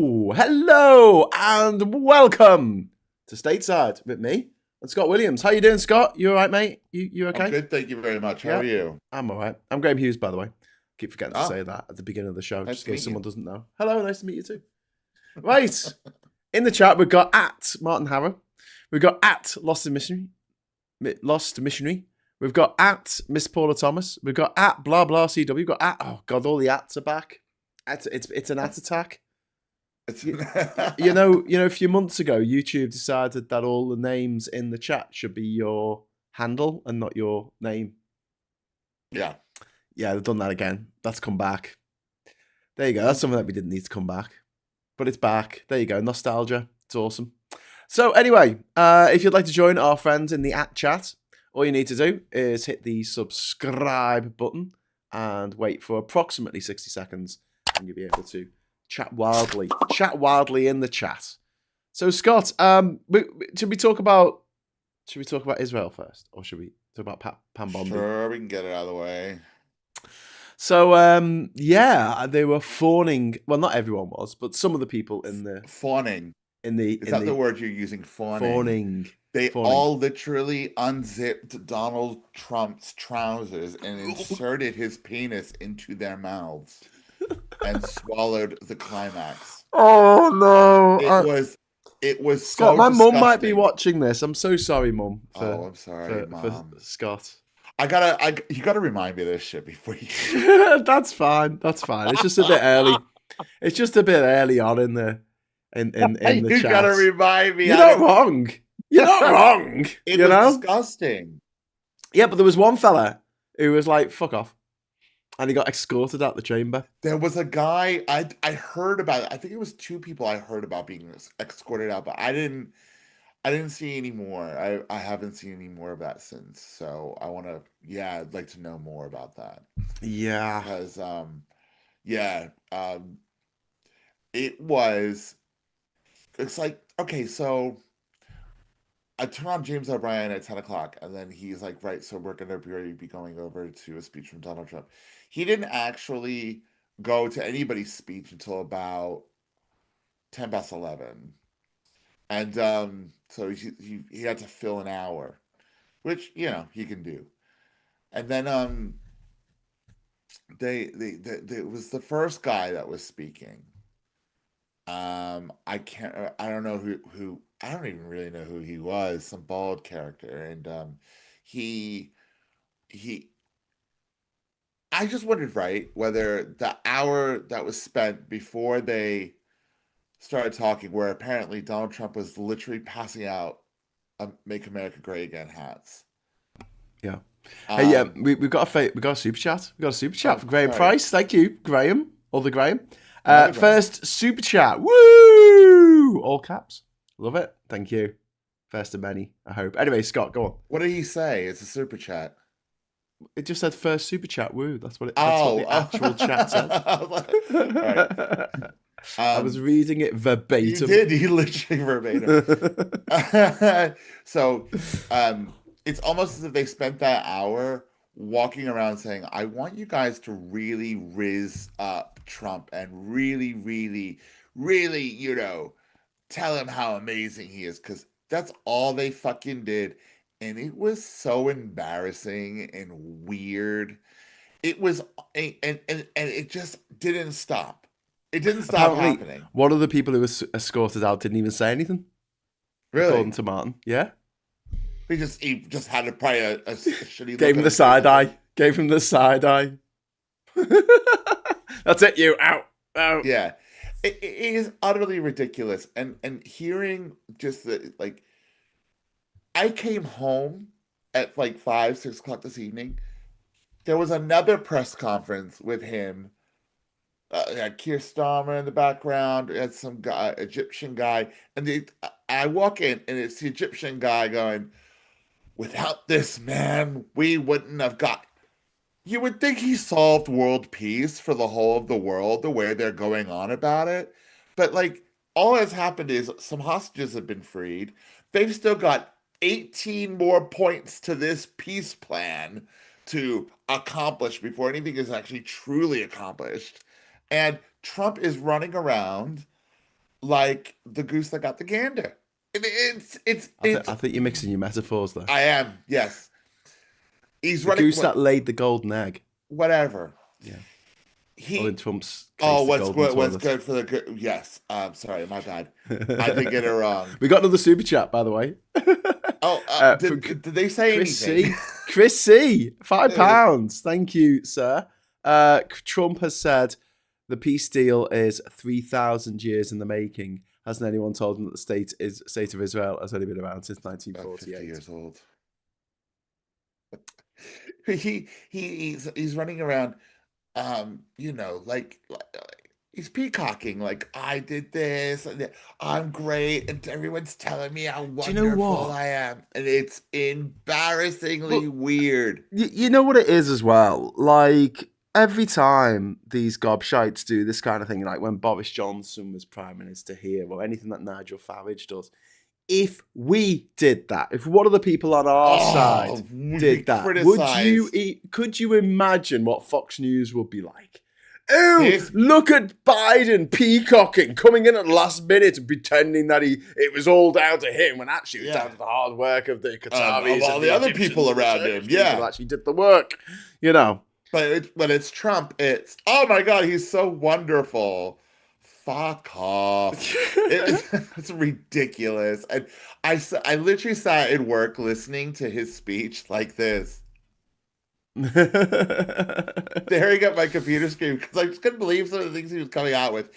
Hello, and welcome to Stateside with me and Scott Williams. How you doing, Scott? You all right, mate? You okay? I'm good, thank you very much. How are you? I'm all right. I'm Graham Hughes, by the way. Keep forgetting to Oh, say that at the beginning of the show, nice just to in case meet someone you. doesn't know. Hello, nice to meet you too. Right, in the chat we've got at Martin Harrow, we've got at Lost Missionary, we've got at Miss Paula Thomas, we've got at blah blah CW, we've got at all the ats are back. It's an at attack. You know, a few months ago, YouTube decided that all the names in the chat should be your handle and not your name. Yeah, they've done that again. That's come back. There you go. That's something that we didn't need to come back, but it's back. There you go. Nostalgia. It's awesome. So anyway, if you'd like to join our friends in the at chat, all you need to do is hit the subscribe button and wait for approximately 60 seconds, and you'll be able to chat wildly in the chat. So Scott, should we talk about Israel first, or should we talk about Pam Bondi? sure, we can get it out of the way. So they were fawning. Well, not everyone was, but some of the people in the Fawning. Is that the word you're using? Fawning. They all literally unzipped Donald Trump's trousers and inserted his penis into their mouths and swallowed the climax. Oh no! It was Scott. so My mum might be disgusting. watching this. I'm so sorry, Mum. I'm sorry, Mom. For Scott. You gotta remind me of this shit before you. That's fine. It's just a bit early. It's just a bit early on in the the You chat. gotta remind me. You're not wrong. You're not wrong. It was disgusting. Yeah, but there was one fella who was like, "Fuck off," and he got escorted out the chamber. There was a guy I heard about it. I think it was two people I heard about being escorted out, but I didn't see any more. I haven't seen any more of that since. So I'd like to know more about that. Yeah. Because it's like, okay, so I turn on James O'Brien at 10 o'clock, and then he's like, right, so we're going to be going over to a speech from Donald Trump. He didn't actually go to anybody's speech until about 10 past 11. And so he had to fill an hour, which, he can do. And then it was the first guy that was speaking. I don't know who I don't even really know who he was, some bald character. And I just wondered, right, whether the hour that was spent before they started talking, where apparently Donald Trump was literally passing out "Make America Great Again" hats. Yeah. Hey, we've got a super chat. We've got a super chat from Graham Price. Thank you, Graham. Other Graham. First super chat. Woo! All caps. Love it. Thank you. First of many, I hope. Anyway, Scott, go on. What did he say? It's a super chat. It just said first super chat. Woo! That's what the actual chat said. Right. I was reading it verbatim. You did. You literally verbatim. So, it's almost as if they spent that hour walking around saying, "I want you guys to really rizz up Trump and really, really, really, tell him how amazing he is," because that's all they fucking did. And it was so embarrassing and weird. It was, and it just didn't stop. It didn't stop happening. One of the people who was escorted out didn't even say anything. Really? According to Martin. Yeah. He just had probably a shitty look. Gave him the side eye. Gave him the side eye. That's it, you. Out. Yeah. It is utterly ridiculous. And hearing just I came home at 5, 6 o'clock this evening. There was another press conference with him. Keir Starmer in the background. Had some guy, Egyptian guy. And I walk in, and it's the Egyptian guy going, "Without this man, we wouldn't have got..." You would think he solved world peace for the whole of the world, the way they're going on about it. But all that's happened is some hostages have been freed. They've still got 18 more points to this peace plan to accomplish before anything is actually truly accomplished. And Trump is running around like the goose that got the gander. It's I think you're mixing your metaphors there. I am, yes. He's The running goose that laid the golden egg. whatever. Yeah. He Well, in Trump's case, Oh, the what's golden good? What's toilet. good for the good? Yes. Sorry, my bad. I did get it wrong. We got another super chat, by the way. Oh, From did they say Chris anything? C. Chris C. £5. Thank you, sir. Trump has said the peace deal is 3,000 years in the making. Hasn't anyone told him that the state of Israel has only been around since 1948? 50 years old. He's running around, like he's peacocking, like I did this, and I'm great, and everyone's telling me how Do you know wonderful what? I am, and it's embarrassingly weird. You know what it is as well? Like, every time these gobshites do this kind of thing, like when Boris Johnson was Prime Minister here, or anything that Nigel Farage does, if we did that, if one of the people on our side did that, could you imagine what Fox News would be like? Oh, look at Biden peacocking, coming in at the last minute and pretending that it was all down to him, when actually it was down to the hard work of the Qataris of all and the other Egyptians people and the around Turkish him. people who actually did the work, you know. But it's Trump. It's, oh my God, he's so wonderful. Fuck off. It's ridiculous. And I literally sat at work listening to his speech like this, staring at my computer screen, because I just couldn't believe some of the things he was coming out with.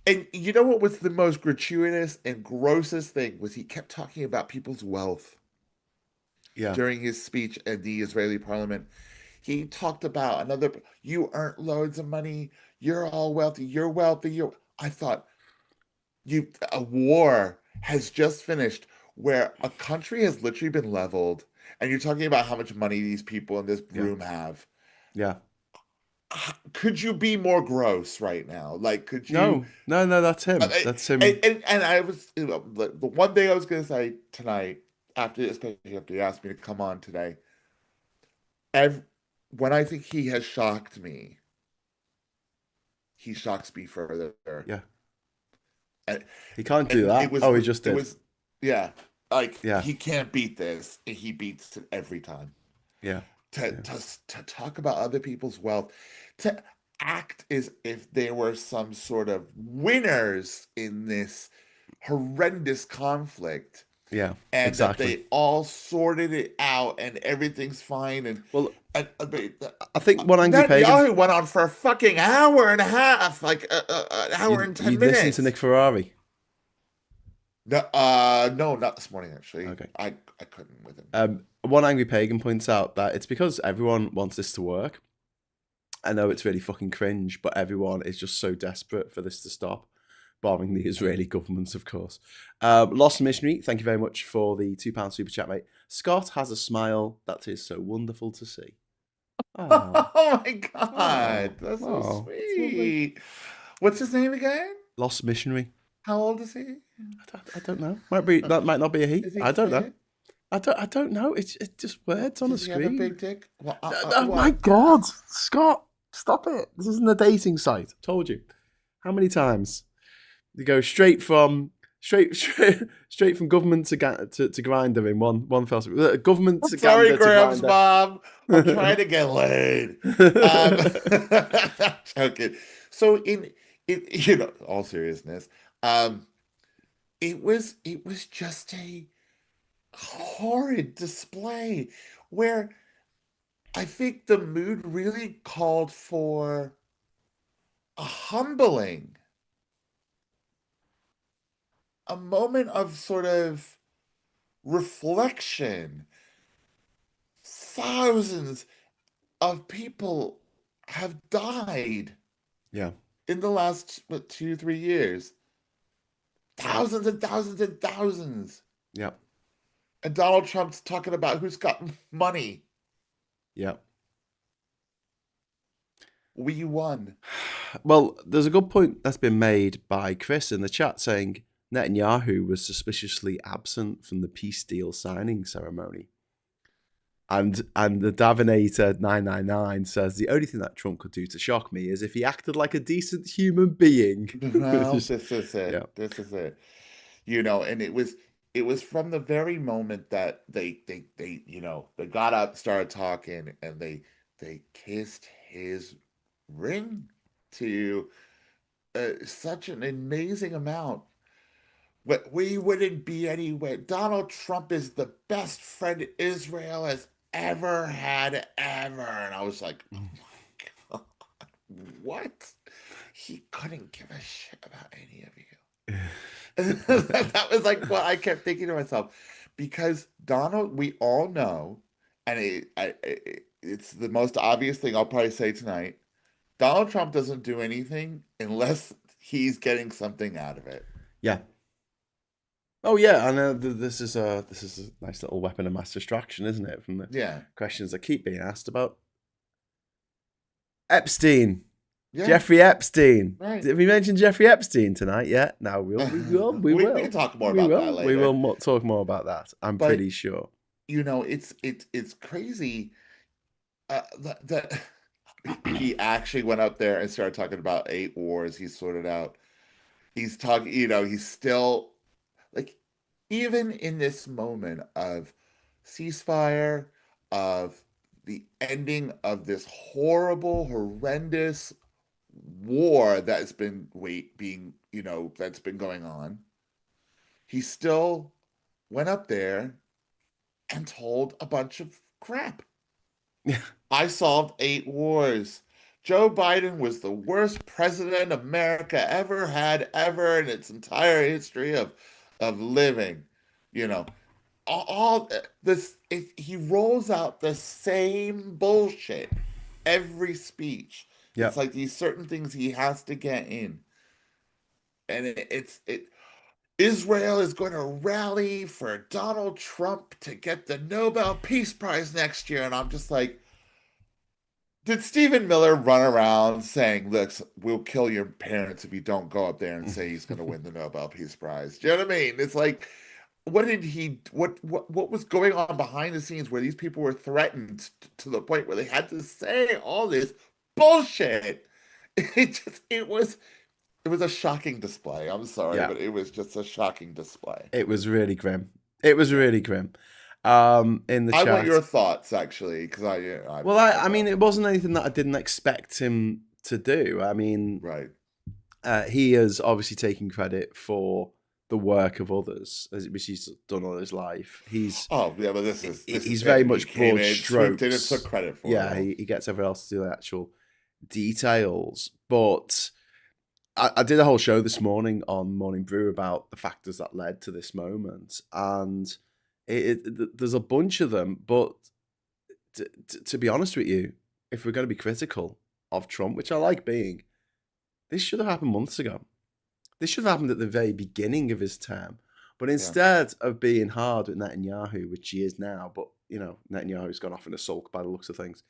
And you know what was the most gratuitous and grossest thing was he kept talking about people's wealth. Yeah. During his speech at the Israeli parliament. He talked about you earned loads of money, you're all wealthy, you're wealthy. I thought, a war has just finished where a country has literally been leveled, and you're talking about how much money these people in this room have. Yeah. Could you be more gross right now? Like, could you? No, that's him. That's him. And I was, the one thing I was going to say tonight, especially after you asked me to come on today, when I think he has shocked me, he shocks me further. Yeah. He can't do that. He just did. He can't beat this. He beats it every time. Yeah. To talk about other people's wealth, to act as if they were some sort of winners in this horrendous conflict. Yeah, and exactly. That they all sorted it out and everything's fine. And well, I think one angry pagan. Yahoo went on for a fucking hour and a half, like an hour and 10 minutes. You listened to Nick Ferrari? No, not this morning actually. Okay, I couldn't with him. One angry pagan points out that it's because everyone wants this to work. I know it's really fucking cringe, but everyone is just so desperate for this to stop. Barring the Israeli government, of course. Lost Missionary, thank you very much for the £2 super chat, mate. Scott has a smile that is so wonderful to see. Oh my God, that's so sweet. What's his name again? Lost Missionary. How old is he? I don't know. That might not be a he. I don't know. I don't know. It's just words on a screen. Have a big dick? Oh my God, Scott, stop it! This isn't a dating site. I told you. How many times? You go straight from government to Grindr in one fell swoop. Government to sorry, Grindr Graham's to mom. I'm trying to get laid. Joking. So in all seriousness, it was just a horrid display where I think the mood really called for a humbling. A moment of sort of reflection. Thousands of people have died. Yeah. In the last 2-3 years. Thousands and thousands and thousands. Yeah. And Donald Trump's talking about who's got money. Yeah. We won. Well, there's a good point that's been made by Chris in the chat saying Netanyahu was suspiciously absent from the peace deal signing ceremony. And the Davinator 999 says the only thing that Trump could do to shock me is if he acted like a decent human being. Well, this is Yeah. it. This is it. And it was from the very moment that they got up, started talking, and they kissed his ring to such an amazing amount. We wouldn't be anywhere. Donald Trump is the best friend Israel has ever had, ever. And I was like, oh my God, what? He couldn't give a shit about any of you. That was like what I kept thinking to myself. Because Donald, we all know, and it's the most obvious thing I'll probably say tonight. Donald Trump doesn't do anything unless he's getting something out of it. Yeah. Oh yeah, I know. This is a nice little weapon of mass destruction, isn't it? From the questions that keep being asked about Epstein, Jeffrey Epstein. Right. Did we mention Jeffrey Epstein tonight? Yeah. No, we will. We can talk more about that later. We will talk more about that. I'm pretty sure. It's crazy that he actually went up there and started talking about 8 wars he's sorted out. He's talking. He's still. Like, even in this moment of ceasefire, of the ending of this horrible, horrendous war that's been that's been going on, he still went up there and told a bunch of crap. I solved 8 wars. Joe Biden was the worst president America ever had, ever in its entire history of living. All this, he rolls out the same bullshit every speech. Yep. It's like these certain things he has to get in, and Israel is going to rally for Donald Trump to get the Nobel Peace Prize next year, and I'm just like, did Stephen Miller run around saying, look, we'll kill your parents if you don't go up there and say he's going to win the Nobel Peace Prize? Do you know what I mean? It's like, what was going on behind the scenes where these people were threatened to the point where they had to say all this bullshit? It was a shocking display. I'm sorry, but it was just a shocking display. It was really grim. It was really grim. In the chat. I want your thoughts, actually, because I mean, it wasn't anything that I didn't expect him to do. I mean, right. He is obviously taking credit for the work of others, which he's done all his life. He's very much broad strokes. And took credit for he gets everyone else to do the actual details. But I did a whole show this morning on Morning Brew about the factors that led to this moment, and there's a bunch of them, but to be honest with you, if we're going to be critical of Trump, which I like being, this should have happened months ago. This should have happened at the very beginning of his term. But instead of being hard with Netanyahu, which he is now, but Netanyahu's gone off in a sulk by the looks of things.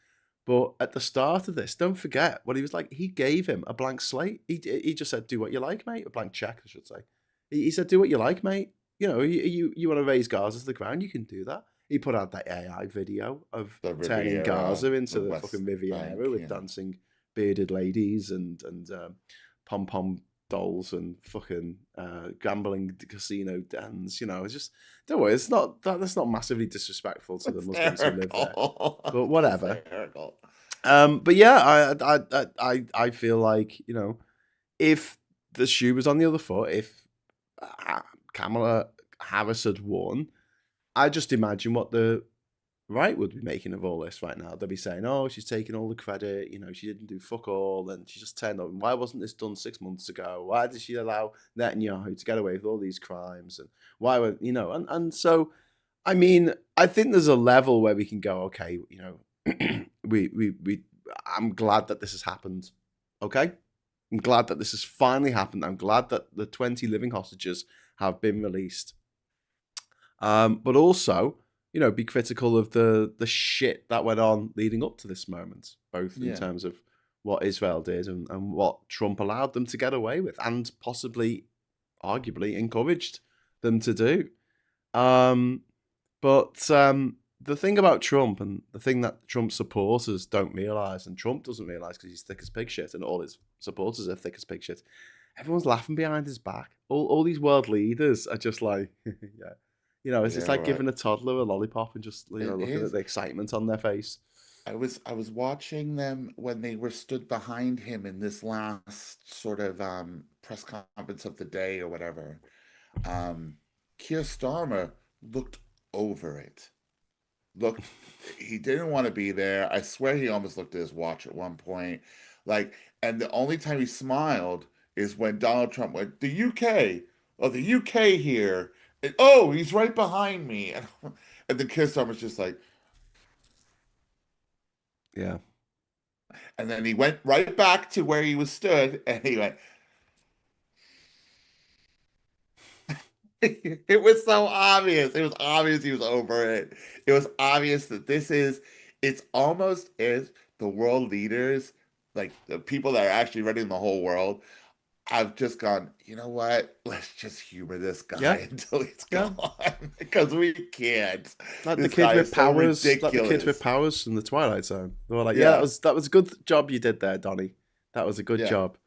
But at the start of this, don't forget what he was like. He gave him a blank slate. He just said, "Do what you like, mate." A blank check, I should say. He said, "Do what you like, mate. You want to raise Gaza to the ground, you can do that." He put out that AI video of turning Gaza into the fucking Riviera with dancing bearded ladies and pom-pom dolls and fucking gambling casino dens. It's just, don't worry, that's not massively disrespectful to the Muslims who live there. But whatever. But yeah, I feel like, if the shoe was on the other foot, if Kamala Harris had won, I just imagine what the right would be making of all this right now. They'll be saying, "Oh, she's taking all the credit. She didn't do fuck all, and she just turned up. Why wasn't this done 6 months ago? Why did she allow Netanyahu to get away with all these crimes? And why were And so, I mean, I think there's a level where we can go, okay, I'm glad that this has happened. Okay, I'm glad that this has finally happened. I'm glad that the 20 living hostages have been released. But also, be critical of the shit that went on leading up to this moment, both in terms of what Israel did and what Trump allowed them to get away with, and possibly, arguably, encouraged them to do. But the thing about Trump, and the thing that Trump supporters don't realize, and Trump doesn't realize because he's thick as pig shit, and all his supporters are thick as pig shit. Everyone's laughing behind his back. All these world leaders are just like, yeah, it's like giving a toddler a lollipop and just looking at the excitement on their face. I was watching them when they were stood behind him in this last sort of press conference of the day or whatever. Keir Starmer looked over it. Looked, he didn't want to be there. I swear he almost looked at his watch at one point. And the only time he smiled is when Donald Trump went, the UK, the UK here. And, oh, he's right behind me. And then Keir Starmer's just like, yeah. And then he went right back to where he was stood, and he went. It was so obvious. It was obvious he was over it. It was obvious that it's almost as the world leaders, like the people that are actually running the whole world, have just gone, you know what? Let's just humor this guy until he's gone. Because we can't. Like the kid with powers, from the Twilight Zone. They were like, that was a good job you did there, Donnie. That was a good job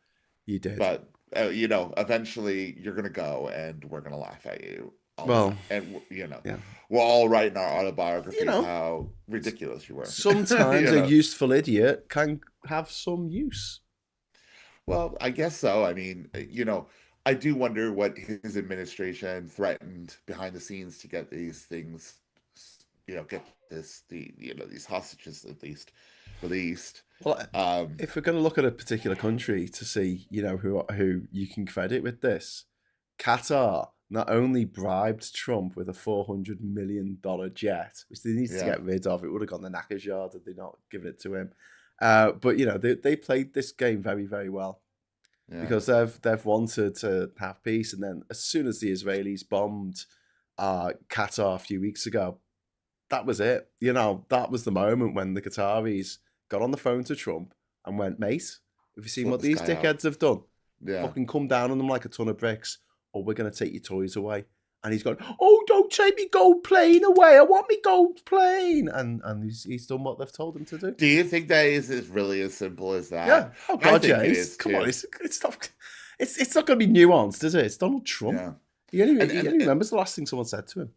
you did. But eventually you're gonna go, and we're gonna laugh at you. And we're all writing our autobiographies how ridiculous you were. Sometimes a useful idiot can have some use. Well, I guess so. I mean, I do wonder what his administration threatened behind the scenes to get these things, get these hostages at least released. Well, if we're going to look at a particular country to see, who you can credit with this, Qatar not only bribed Trump with a $400 million jet, which they needed to get rid of. It would have gone the knackers yard had they not given it to him. But they played this game very, very well because they've wanted to have peace, and then as soon as the Israelis bombed Qatar a few weeks ago, that was it. That was the moment when the Qataris got on the phone to Trump and went, "Mate, have you seen what these dickheads have done? Fucking come down on them like a ton of bricks, or we're gonna take your toys away." And he's gone, "Oh, don't take me gold plane away. I want me gold plane." And he's done what they've told him to do. Do you think that is really as simple as that? Yeah. Oh God, come on, it's not. It's not going to be nuanced, is it? It's Donald Trump. Yeah. He only remembers the last thing someone said to him.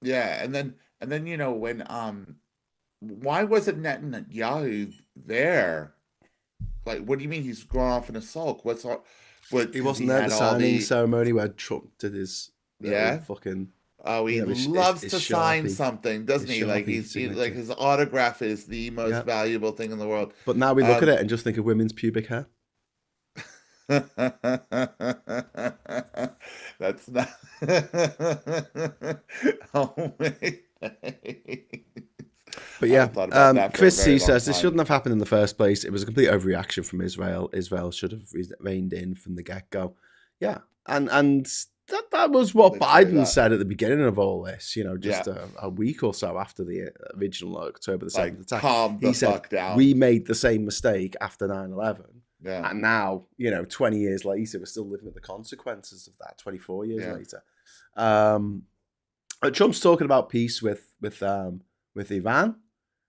Yeah, and then when why wasn't Netanyahu there? Like, what do you mean he's gone off in a sulk? He wasn't there at the signing ceremony where Trump did his. Fucking. Oh, he loves to sign something, doesn't he? Like like his autograph is the most valuable thing in the world. But now we look at it and just think of women's pubic hair. That's not. Oh wait. But yeah, Chris C says this shouldn't have happened in the first place. It was a complete overreaction from Israel. Israel should have reined in from the get-go. Yeah, and. That was what Biden said at the beginning of all this, just a week or so after the original October the 7th attack. He said, down. We made the same mistake after 9/11. Yeah. And now, 20 years later, we're still living with the consequences of that, 24 years later. Trump's talking about peace with Iran,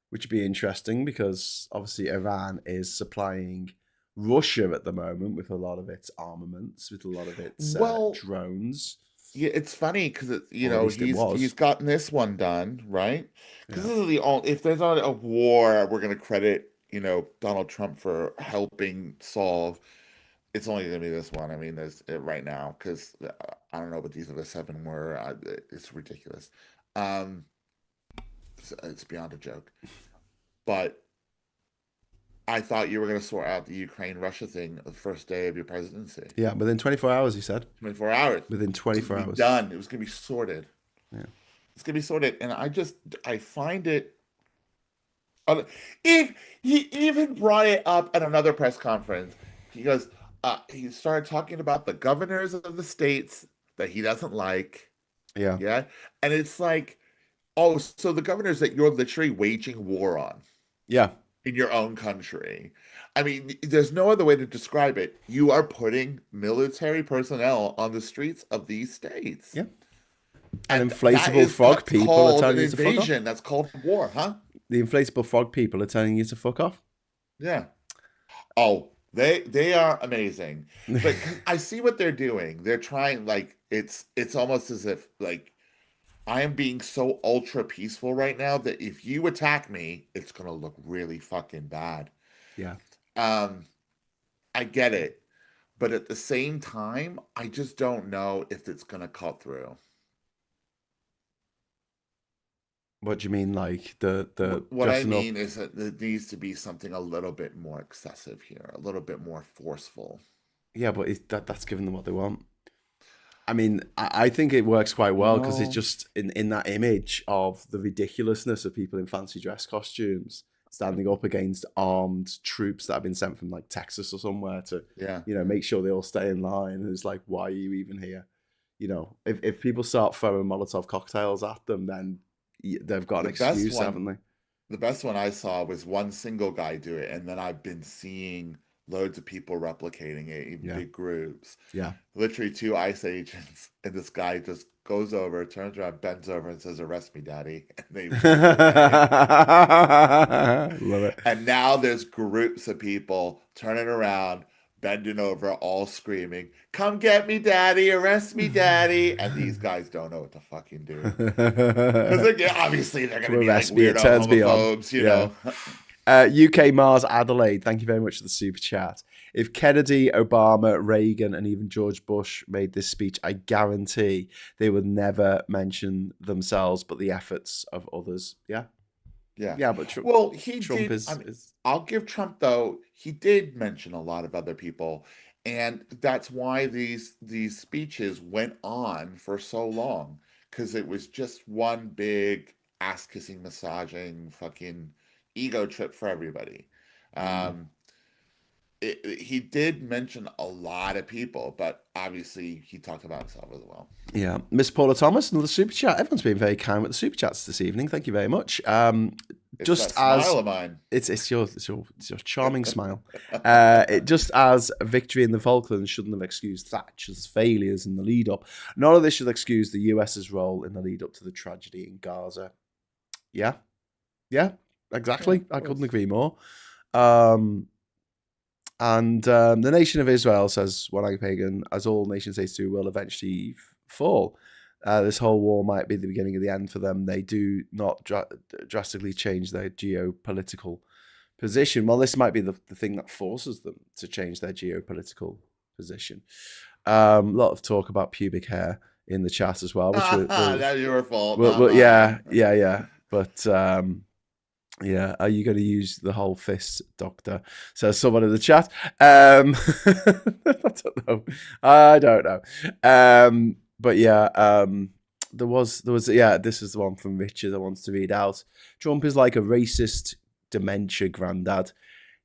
which would be interesting because obviously Iran is supplying Russia at the moment with a lot of its armaments, with a lot of its drones. Yeah, it's funny because he's gotten this one done, right? Because this is the only, if there's not a war we're going to credit Donald Trump for helping solve, it's only going to be this one. I mean, there's right now because I don't know what these other 7 were. It's ridiculous. It's beyond a joke, but. I thought you were going to sort out the Ukraine-Russia thing the first day of your presidency. Yeah, within 24 hours, he said. 24 hours. Within 24 hours. Done. It was going to be sorted. Yeah. It's going to be sorted. And I find it... If he even brought it up at another press conference, he goes, he started talking about the governors of the states that he doesn't like. Yeah. Yeah. And it's like, oh, so the governors that you're literally waging war on. Yeah. In your own country. I mean, there's no other way to describe it. You are putting military personnel on the streets of these states. Yeah. And And that inflatable is frog that's people are called telling an you to fuck off. invasion. That's called war, huh? The inflatable frog people are telling you to fuck off. Yeah. Oh, they are amazing. But 'cause I see what they're doing. They're trying like it's almost as if like I am being so ultra peaceful right now that if you attack me, it's gonna look really fucking bad. Yeah. Um, I get it, but at the same time, I just don't know if it's gonna cut through. What do you mean, like the What I dressing up? mean is that there needs to be something a little bit more excessive here, a little bit more forceful. Yeah, but that's giving them what they want. I mean, I think it works quite well because it's No. just in that image of the ridiculousness of people in fancy dress costumes standing up against armed troops that have been sent from like Texas or somewhere to, Yeah. make sure they all stay in line. And it's like, why are you even here? If people start throwing Molotov cocktails at them, then they've got an The best excuse, one haven't they? The best one I saw was one single guy do it, and then I've been seeing loads of people replicating it, even Yeah, big groups. yeah. Literally two ICE agents, and this guy just goes over, turns around, bends over, and says, "Arrest me, daddy." And they move away. Love it. And now there's groups of people turning around, bending over, all screaming, "Come get me, daddy! Arrest me, daddy!" And these guys don't know what to fucking do. Because obviously they're going Come to be like arrest me, it weirdo turns me on. homophobes, you Yeah. know. UK Mars Adelaide, thank you very much for the super chat. If Kennedy, Obama, Reagan, and even George Bush made this speech, I guarantee they would never mention themselves but the efforts of others. Yeah. Yeah. Yeah, but Trump, Well, he Trump did. is I'll give Trump though. He did mention a lot of other people, and that's why these speeches went on for so long because it was just one big ass kissing, massaging, fucking ego trip for everybody. Um, he did mention a lot of people, but obviously he talked about himself as well. Yeah. Miss Paula Thomas, another super chat. Everyone's been very kind with the super chats this evening. Thank you very much. It's Just that smile as of mine. it's your charming smile. It just as a victory in the Falklands shouldn't have excused Thatcher's failures in the lead up. None of this should excuse the US's role in the lead up to the tragedy in Gaza. Yeah, exactly. Yeah, I couldn't agree more. And the nation of Israel, says One-Eyed Pagan, as all nation states do, will eventually fall. This whole war might be the beginning of the end for them. They do not drastically change their geopolitical position. Well, this might be the thing that forces them to change their geopolitical position. A lot of talk about pubic hair in the chat as well. Which That's your fault. Not mine. yeah. But yeah, are you going to use the whole fist, Doctor? Says someone in the chat. I don't know. But yeah, there was yeah. This is the one from Richard I wanted to read out. Trump is like a racist dementia granddad.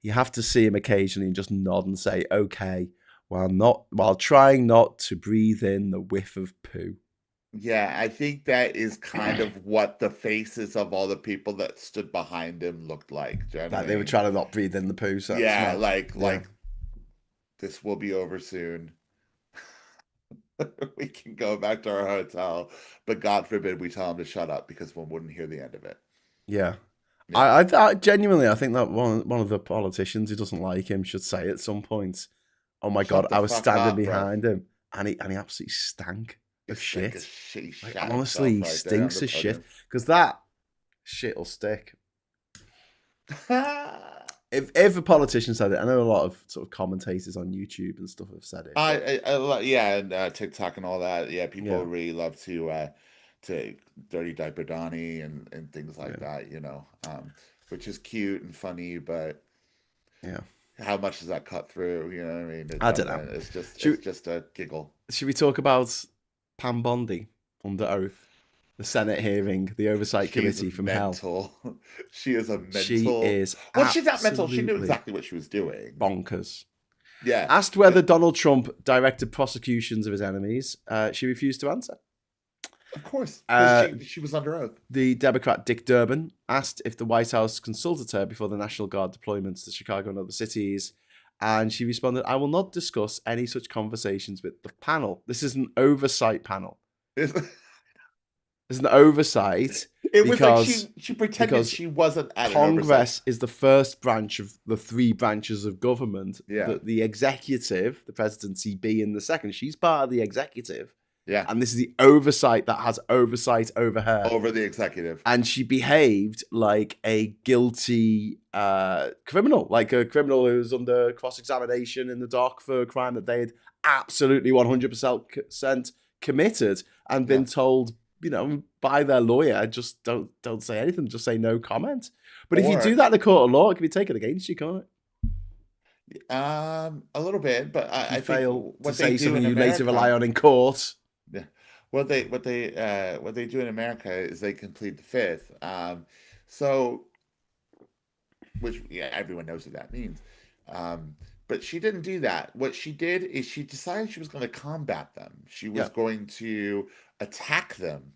You have to see him occasionally and just nod and say okay, while trying not to breathe in the whiff of poo. Yeah, I think that is kind of what the faces of all the people that stood behind him looked like. Do you know what I Like they were mean? trying to not breathe in the poo. So Yeah, smell. like this will be over soon. We can go back to our hotel, but God forbid we tell him to shut up because one wouldn't hear the end of it. Yeah. Yeah. I genuinely, I think that one of the politicians who doesn't like him should say at some point, "Oh my God, Shut the I was fuck standing up, bro. behind him, and he absolutely stank of It's like shit. a shitty Like shat honestly, he himself right there on stinks the of shit podium. because that shit'll stick." If a politician said it, I know a lot of sort of commentators on YouTube and stuff have said it. But yeah, and TikTok and all that. Yeah, people yeah, really love to dirty diaper Donnie and things like yeah, that, which is cute and funny, but yeah. how much does that cut through? You know what I mean? It I don't know. doesn't. It's Should, just a giggle. should we talk about Pam Bondi under oath? The Senate hearing, the oversight She's committee from hell. mental. She is a She mental. is Well, she's not mental. She knew absolutely exactly what she was doing. bonkers. Yeah. Asked whether Donald Trump directed prosecutions of his enemies, she refused to answer. Of course, because she was under oath. The Democrat Dick Durbin asked if the White House consulted her before the National Guard deployments to Chicago and other cities, and she responded, "I will not discuss any such conversations with the panel. This is an oversight panel." There's an oversight It was like because she pretended because she wasn't at an oversight. Congress is the first branch of the three branches of government. Yeah. The executive, the presidency being the second. She's part of the executive. Yeah. And this is the oversight that has oversight over her. Over the executive. And she behaved like a guilty criminal, like a criminal who was under cross-examination in the dock for a crime that they had absolutely 100% committed and been told, you know, by their lawyer, just don't say anything, just say no comment. But if you do that in a court of law, it can be taken against you, can't it? A little bit, but I fail think what to say they do something in you America, later rely on in court. Yeah, what they do in America is they complete the fifth. So, which everyone knows what that means. But she didn't do that. What she did is she decided she was going to combat them. She was going to attack them.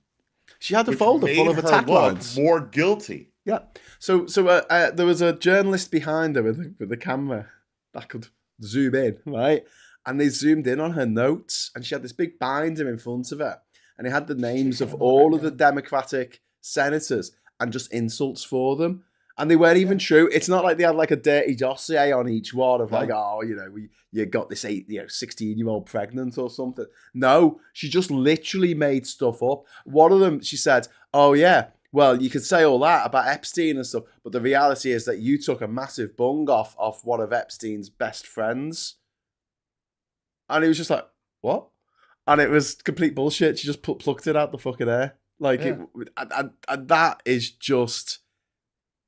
She had a folder full of attack lines. More guilty. Yeah. So there was a journalist behind her with the camera that could zoom in, right? And they zoomed in on her notes, and she had this big binder in front of her, and it had the names of all of the Democratic senators and just insults for them. And they weren't even true. It's not like they had like a dirty dossier on each one of like, oh, you know, you got this 16-year-old pregnant or something. No, she just literally made stuff up. One of them, she said, oh yeah, well, you could say all that about Epstein and stuff, but the reality is that you took a massive bung off one of Epstein's best friends. And it was just like, what? And it was complete bullshit. She just plucked it out the fucking air. Like, and that is just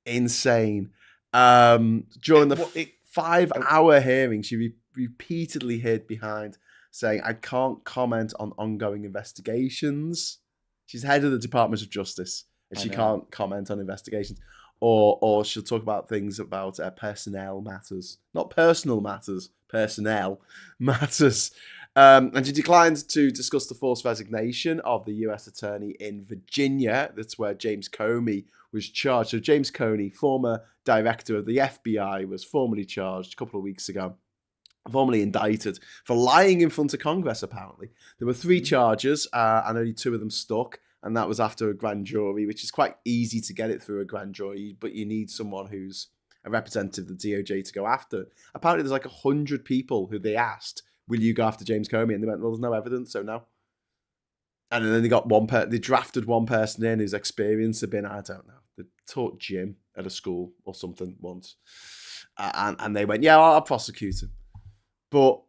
insane. During the 5-hour hearing, she repeatedly hid behind saying, I can't comment on ongoing investigations. She's head of the Department of Justice, and she can't comment on investigations. Or she'll talk about things about personnel matters. Not personal matters, personnel matters. And she declined to discuss the forced resignation of the US attorney in Virginia. That's where James Comey was charged. So James Comey, former director of the FBI, was formally charged a couple of weeks ago, formally indicted for lying in front of Congress, apparently. There were 3 charges, and only 2 of them stuck. And that was after a grand jury, which is quite easy to get it through a grand jury, but you need someone who's a representative of the DOJ to go after. Apparently, there's like 100 people who they asked, will you go after James Comey? And they went, well, there's no evidence, so no. And then they got they drafted one person in whose experience had been, I don't know, they taught gym at a school or something once. And they went, yeah, I'll prosecute him. But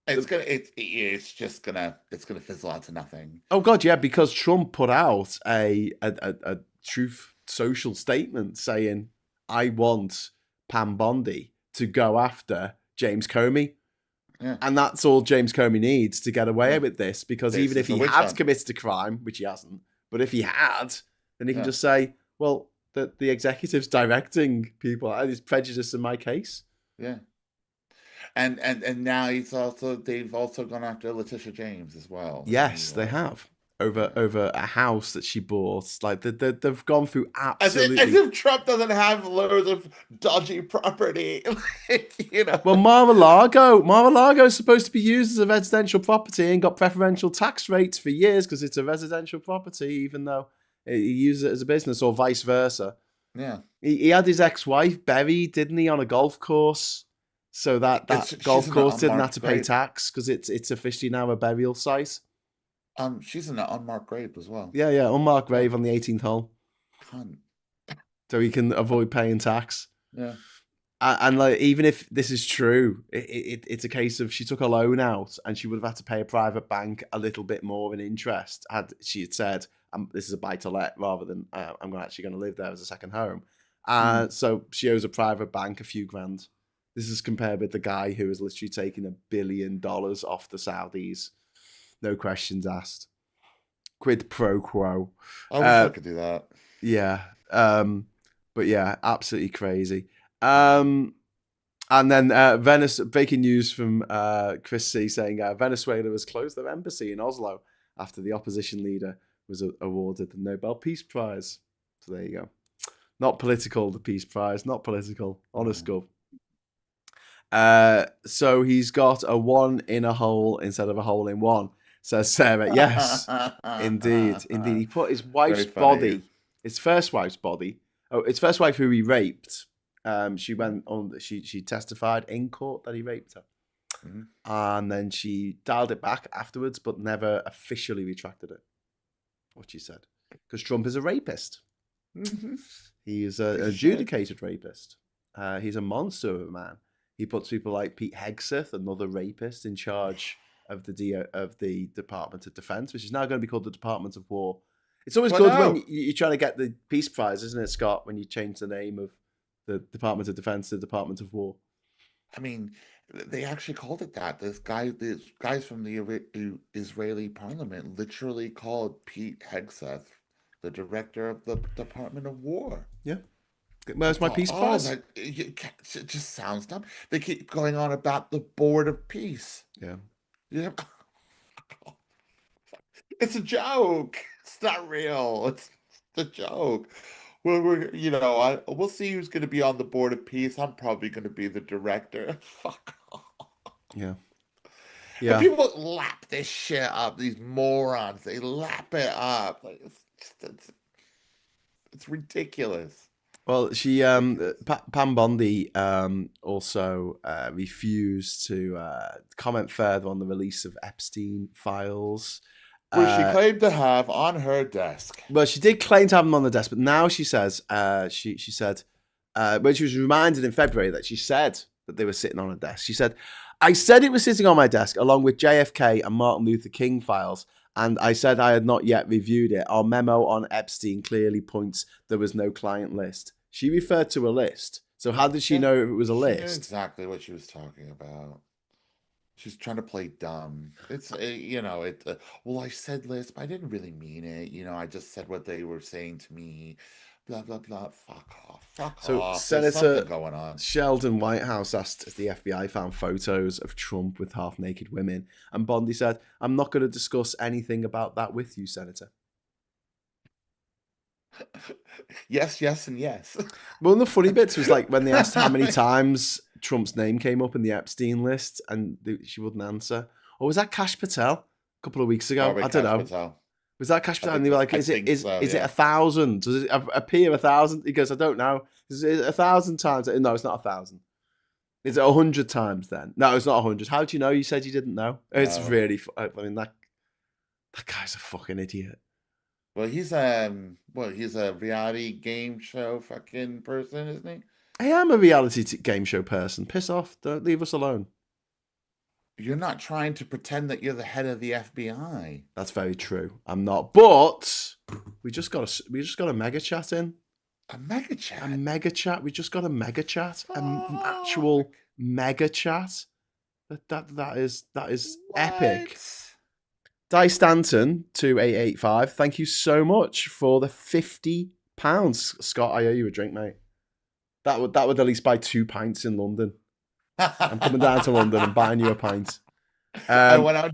it's just gonna fizzle out to nothing. Oh God, yeah, because Trump put out a Truth Social statement saying, I want Pam Bondi to go after James Comey. Yeah. And that's all James Comey needs to get away with this, because even if he had committed a crime, which he hasn't, but if he had, then he can just say, well, the executive's directing people. There's prejudice in my case. Yeah. And now they've also gone after Letitia James as well. Yes, they have. Over a house that she bought. Like they've gone through absolutely. As if Trump doesn't have loads of dodgy property. Well, Mar-a-Lago is supposed to be used as a residential property and got preferential tax rates for years because it's a residential property, even though he uses it as a business, or vice versa. Yeah. He had his ex-wife buried, didn't he, on a golf course? So that golf course didn't have to pay tax because it's officially now a burial site. She's in an unmarked grave as well. Yeah, unmarked grave on the 18th hole. Cunt. So he can avoid paying tax. Yeah. And like, even if this is true, it's a case of she took a loan out and she would have had to pay a private bank a little bit more in interest had she had said, this is a buy-to-let rather than I'm actually going to live there as a second home. So she owes a private bank a few grand. This is compared with the guy who has literally taken $1 billion off the Saudis. No questions asked. Quid pro quo. I wish I could do that. Yeah. But yeah, absolutely crazy. And then breaking news from Chris C saying Venezuela has closed their embassy in Oslo after the opposition leader was awarded the Nobel Peace Prize. So there you go. Not political, the Peace Prize. Not political. Honest gov. So he's got a 1 in a hole instead of a hole in 1. says Sarah. Yes, indeed. He put his wife's Very funny. body, his first wife's body. Oh, his first wife who he raped. She went on. She testified in court that he raped her, and then she dialed it back afterwards, but never officially retracted it. What she said, because Trump is a rapist. He is an adjudicated rapist. He's a monster of a man. He puts people like Pete Hegseth, another rapist, in charge of the Department of Defense, which is now going to be called the Department of War. It's always good when you're trying to get the Peace Prize, isn't it, Scott, when you change the name of the Department of Defense to the Department of War. I mean, they actually called it that. These guys from the Israeli parliament literally called Pete Hegseth the director of the Department of War. Yeah. Where's my Peace Prize? It just sounds dumb. They keep going on about the Board of Peace. Yeah. It's a joke. It's not real. It's a joke. Well, we'll see who's going to be on the Board of Peace. I'm probably going to be the director. Fuck off. Yeah. And people lap this shit up. These morons. They lap it up. Like it's ridiculous. Well, she Pam Bondi also refused to comment further on the release of Epstein files, which she claimed to have on her desk. Well, she did claim to have them on the desk, but now she says she said when she was reminded in February that she said that they were sitting on her desk. She said, "I said it was sitting on my desk along with JFK and Martin Luther King files. And I said I had not yet reviewed it. Our memo on Epstein clearly points there was no client list." She referred to a list. So how did she know if it was a list? She knew exactly what she was talking about. She's trying to play dumb. It's, well, I said list, but I didn't really mean it. I just said what they were saying to me. Blah, blah, blah. Fuck off. Fuck off. Senator going on. Sheldon Whitehouse asked if the FBI found photos of Trump with half-naked women. And Bondi said, "I'm not going to discuss anything about that with you, Senator." Yes, yes, and yes. One of the funny bits was like when they asked how many times Trump's name came up in the Epstein list and she wouldn't answer. Or was that Kash Patel a couple of weeks ago? I don't know. Patel. Was that Kash Patel? And they were like, is it 1,000? Does it appear 1,000? He goes, I don't know. Is it 1,000 times? No, it's not 1,000. Is it 100 times then? No, it's not 100. How do you know? You said you didn't know. It's really, I mean, that guy's a fucking idiot. Well, he's a reality game show fucking person, isn't he? I am a reality game show person. Piss off. Don't leave us alone. You're not trying to pretend that you're the head of the FBI. That's very true. I'm not. But we just got a mega chat in. A mega chat. A mega chat. We just got a mega chat. An actual mega chat. That is epic. Di Stanton 2885. Thank you so much for the £50. Scott, I owe you a drink, mate. That would at least buy 2 pints in London. I'm coming down to London and buying you a pint. I went out.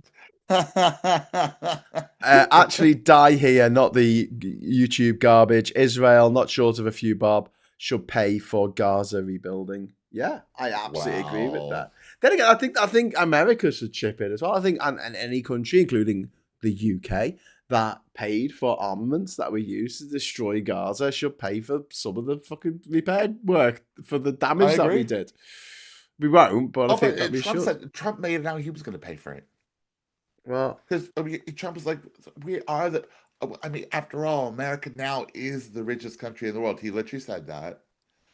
Actually, Di here, not the YouTube garbage. Israel, not short of a few bob, should pay for Gaza rebuilding. Yeah, I absolutely agree with that. Then again, I think America should chip in as well. I think and any country, including the UK, that paid for armaments that were used to destroy Gaza should pay for some of the fucking repair work for the damage that we did. We won't, but I think that we should. Trump made it out he was going to pay for it. Well, because Trump was like, we are the. I mean, after all, America now is the richest country in the world. He literally said that,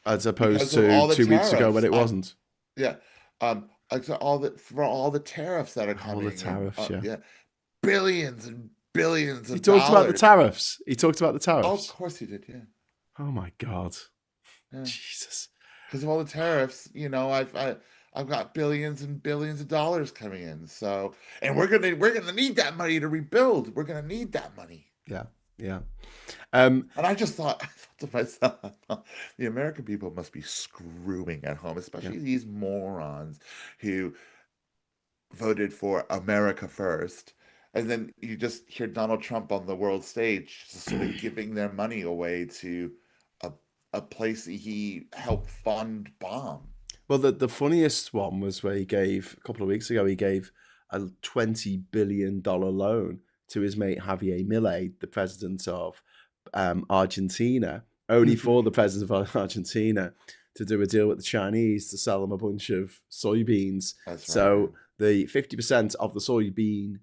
as opposed to 2 weeks ago when it wasn't. Yeah, all the tariffs that are coming. All the tariffs, yeah, billions and billions of He talked about the tariffs. Oh, of course he did. Yeah. Oh my God. Yeah. Jesus. Because of all the tariffs, I've got billions and billions of dollars coming in. So, and we're gonna need that money to rebuild. We're gonna need that money. Yeah, yeah. And I thought to myself, the American people must be screaming at home, especially these morons who voted for America first. And then you just hear Donald Trump on the world stage just sort of giving their money away to a place that he helped fund bomb. Well, the funniest one was where he gave, a couple of weeks ago, he gave a $20 billion loan to his mate Javier Milei, the president of Argentina, only for the president of Argentina to do a deal with the Chinese to sell them a bunch of soybeans. That's so right. the 50% of the soybean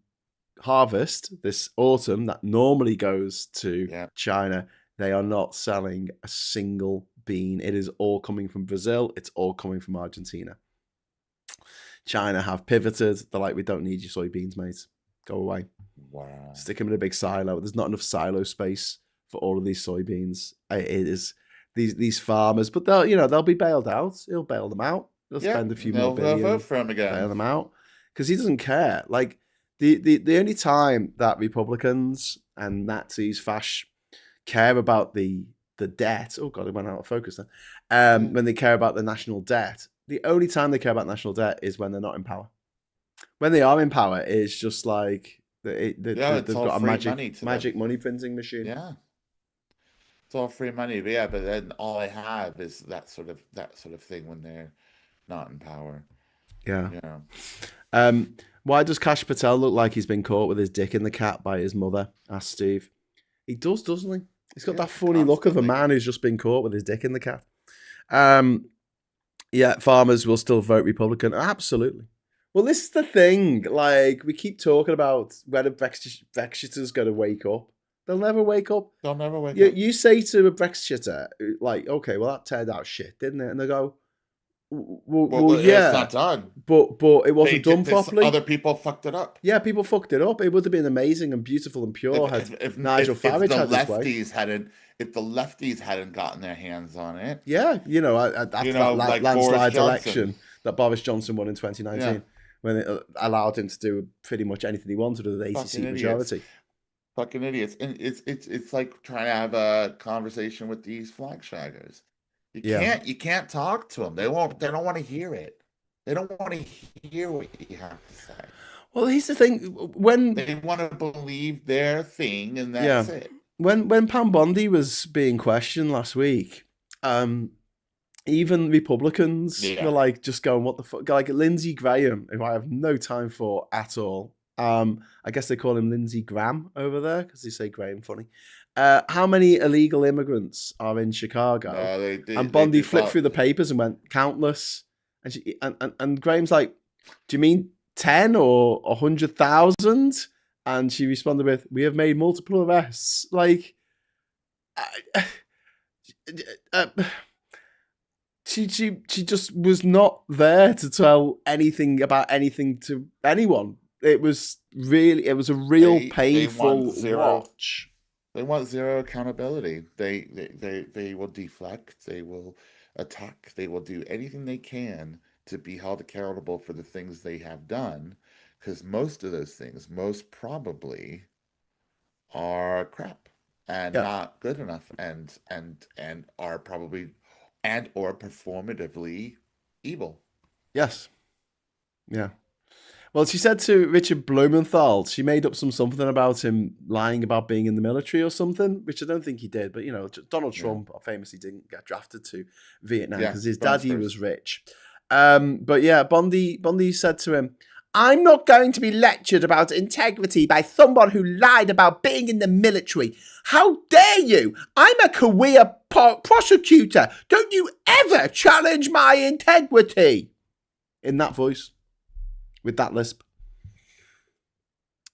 harvest this autumn that normally goes to China, they are not selling a single bean. It is all coming from Brazil. It's all coming from Argentina. China have pivoted. They're like, we don't need your soybeans, mate. Go away. Wow. Stick them in a big silo. There's not enough silo space for all of these soybeans. It is these farmers, but they'll be bailed out. He'll bail them out. He'll spend a few more billion. They'll vote for him again. Bail them out because he doesn't care. Like the only time that Republicans and Nazis, fash, care about the debt. Oh God, it went out of focus then. When they care about the national debt, the only time they care about national debt is when they're not in power. When they are in power, it's just like they've got a magic money printing machine. Yeah, it's all free money. But yeah, but then all they have is that sort of thing when they're not in power. Yeah. Why does Kash Patel look like he's been caught with his dick in the cat by his mother? Asked Steve. He does, doesn't he? He's got that funny look of a man who's just been caught with his dick in the cat. Yeah, farmers will still vote Republican. Absolutely. Well, this is the thing. Like, we keep talking about whether Brexiters going to wake up. They'll never wake up. They'll never wake up. You say to a Brexiter, like, okay, well, that turned out shit, didn't it? And they go, well, yeah. It's not done. But it wasn't done properly. Other people fucked it up. Yeah, people fucked it up. It would have been amazing and beautiful and pure if Nigel Farage had his way. If the lefties hadn't gotten their hands on it. Yeah, after that like landslide election that Boris Johnson won in 2019, when it allowed him to do pretty much anything he wanted with an 80-seat majority. Fucking idiots. And it's like trying to have a conversation with these flag shaggers. You can't talk to them. They don't want to hear it. They don't want to hear what you have to say. Well, here's the thing. When they want to believe their thing, and that's it. When Pam Bondi was being questioned last week, even Republicans were like just going, what the fuck? Like Lindsey Graham, who I have no time for at all. I guess they call him Lindsey Graham over there because they say Graham funny. How many illegal immigrants are in Chicago? And Bondi flipped through the papers and went, countless. And Graham's like, do you mean 10 or 100,000? And she responded with, we have made multiple arrests. Like, she just was not there to tell anything about anything to anyone. It was a real painful watch. They want zero accountability. They will deflect. They will attack. They will do anything they can to be held accountable for the things they have done. Because most of those things, most probably, are crap and not good enough, and are probably or performatively evil. Yes. Yeah. Well, she said to Richard Blumenthal, she made up something about him lying about being in the military or something, which I don't think he did. But Donald Trump famously didn't get drafted to Vietnam because his daddy was rich. But yeah, Bondi said to him, I'm not going to be lectured about integrity by someone who lied about being in the military. How dare you? I'm a career prosecutor. Don't you ever challenge my integrity. In that voice, with that lisp.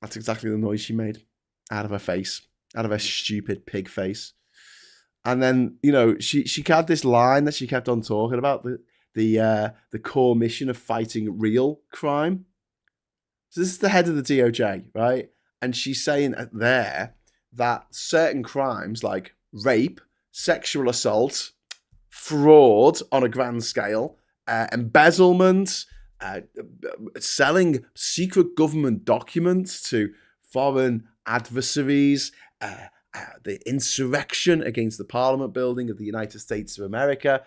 That's exactly the noise she made out of her face, out of her stupid pig face. And then, she had this line that she kept on talking about, the core mission of fighting real crime. So this is the head of the DOJ, right? And she's saying there that certain crimes like rape, sexual assault, fraud on a grand scale, embezzlement, selling secret government documents to foreign adversaries, the insurrection against the Parliament building of the United States of America,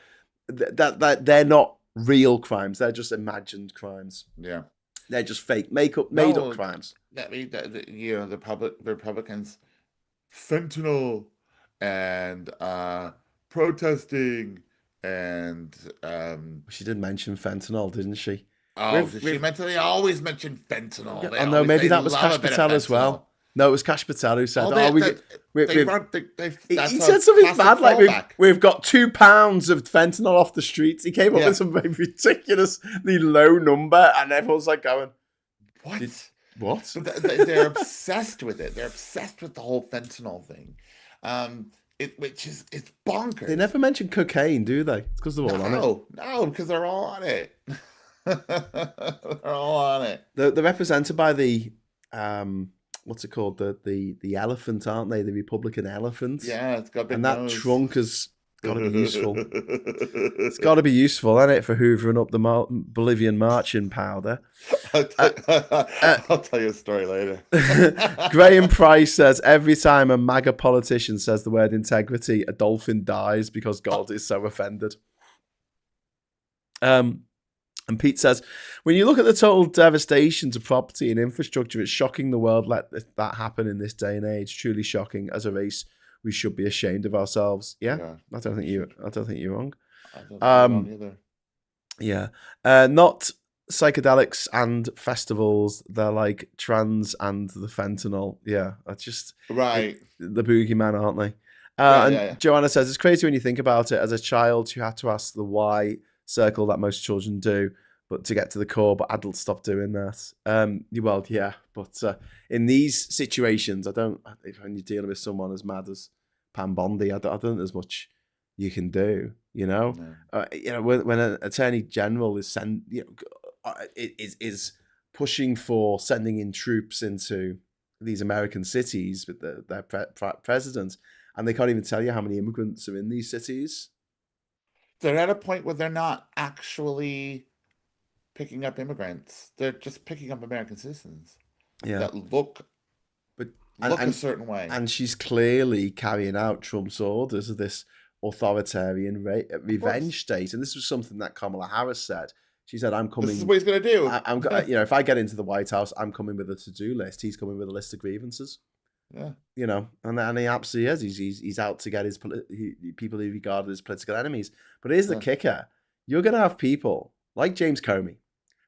that they're not real crimes. They're just imagined crimes. Yeah. They're just fake, made up crimes. The Republicans, fentanyl and protesting and she did mention fentanyl, didn't she? Oh, she mentioned they always mention fentanyl. Oh no, maybe that was Cash a bit of Patel as well. fentanyl. No, it was Cash Patel who said, Oh, he that's said a something classic mad like fallback. we've got 2 pounds of fentanyl off the streets. He came up Yeah. with some very ridiculously low number, and everyone's like going, What? What? But they're obsessed with it. They're obsessed with the whole fentanyl thing, it's bonkers. They never mention cocaine, do they? It's because they're all on it. No, because they're all on it. They're all on it. They're represented by the what's it called? The elephant, aren't they? The Republican elephant. Yeah, it's got a big and that nose. trunk has got to be useful. It's got to be useful, hasn't it, for hoovering up the Bolivian marching powder? I'll tell you a story later. Graham Price says, every time a MAGA politician says the word integrity, a dolphin dies because God is so offended. And Pete says, when you look at the total devastation to property and infrastructure, it's shocking the world let that happen in this day and age. Truly shocking. As a race, we should be ashamed of ourselves. Yeah. I don't think you're wrong. I don't think you're wrong either. Yeah. Not psychedelics and festivals. They're like trans and the fentanyl. Yeah. That's just right. The boogeyman, aren't they? Yeah. Joanna says, it's crazy when you think about it. As a child, you had to ask the why circle that most children do, but to get to the core, but adults stop doing that. Well, yeah, but in these situations, when you're dealing with someone as mad as Pam Bondi, I don't think there's much you can do. No. When an attorney general is is pushing for sending in troops into these American cities with their president, and they can't even tell you how many immigrants are in these cities. They're at a point where they're not actually picking up immigrants. They're just picking up American citizens that look a certain way. And she's clearly carrying out Trump's orders of this authoritarian revenge state. And this was something that Kamala Harris said. She said, I'm coming. This is what he's going to do. If I get into the White House, I'm coming with a to-do list. He's coming with a list of grievances. Yeah. And he absolutely is. He's out to get his people he regarded as political enemies. But here's the kicker: you're going to have people like James Comey,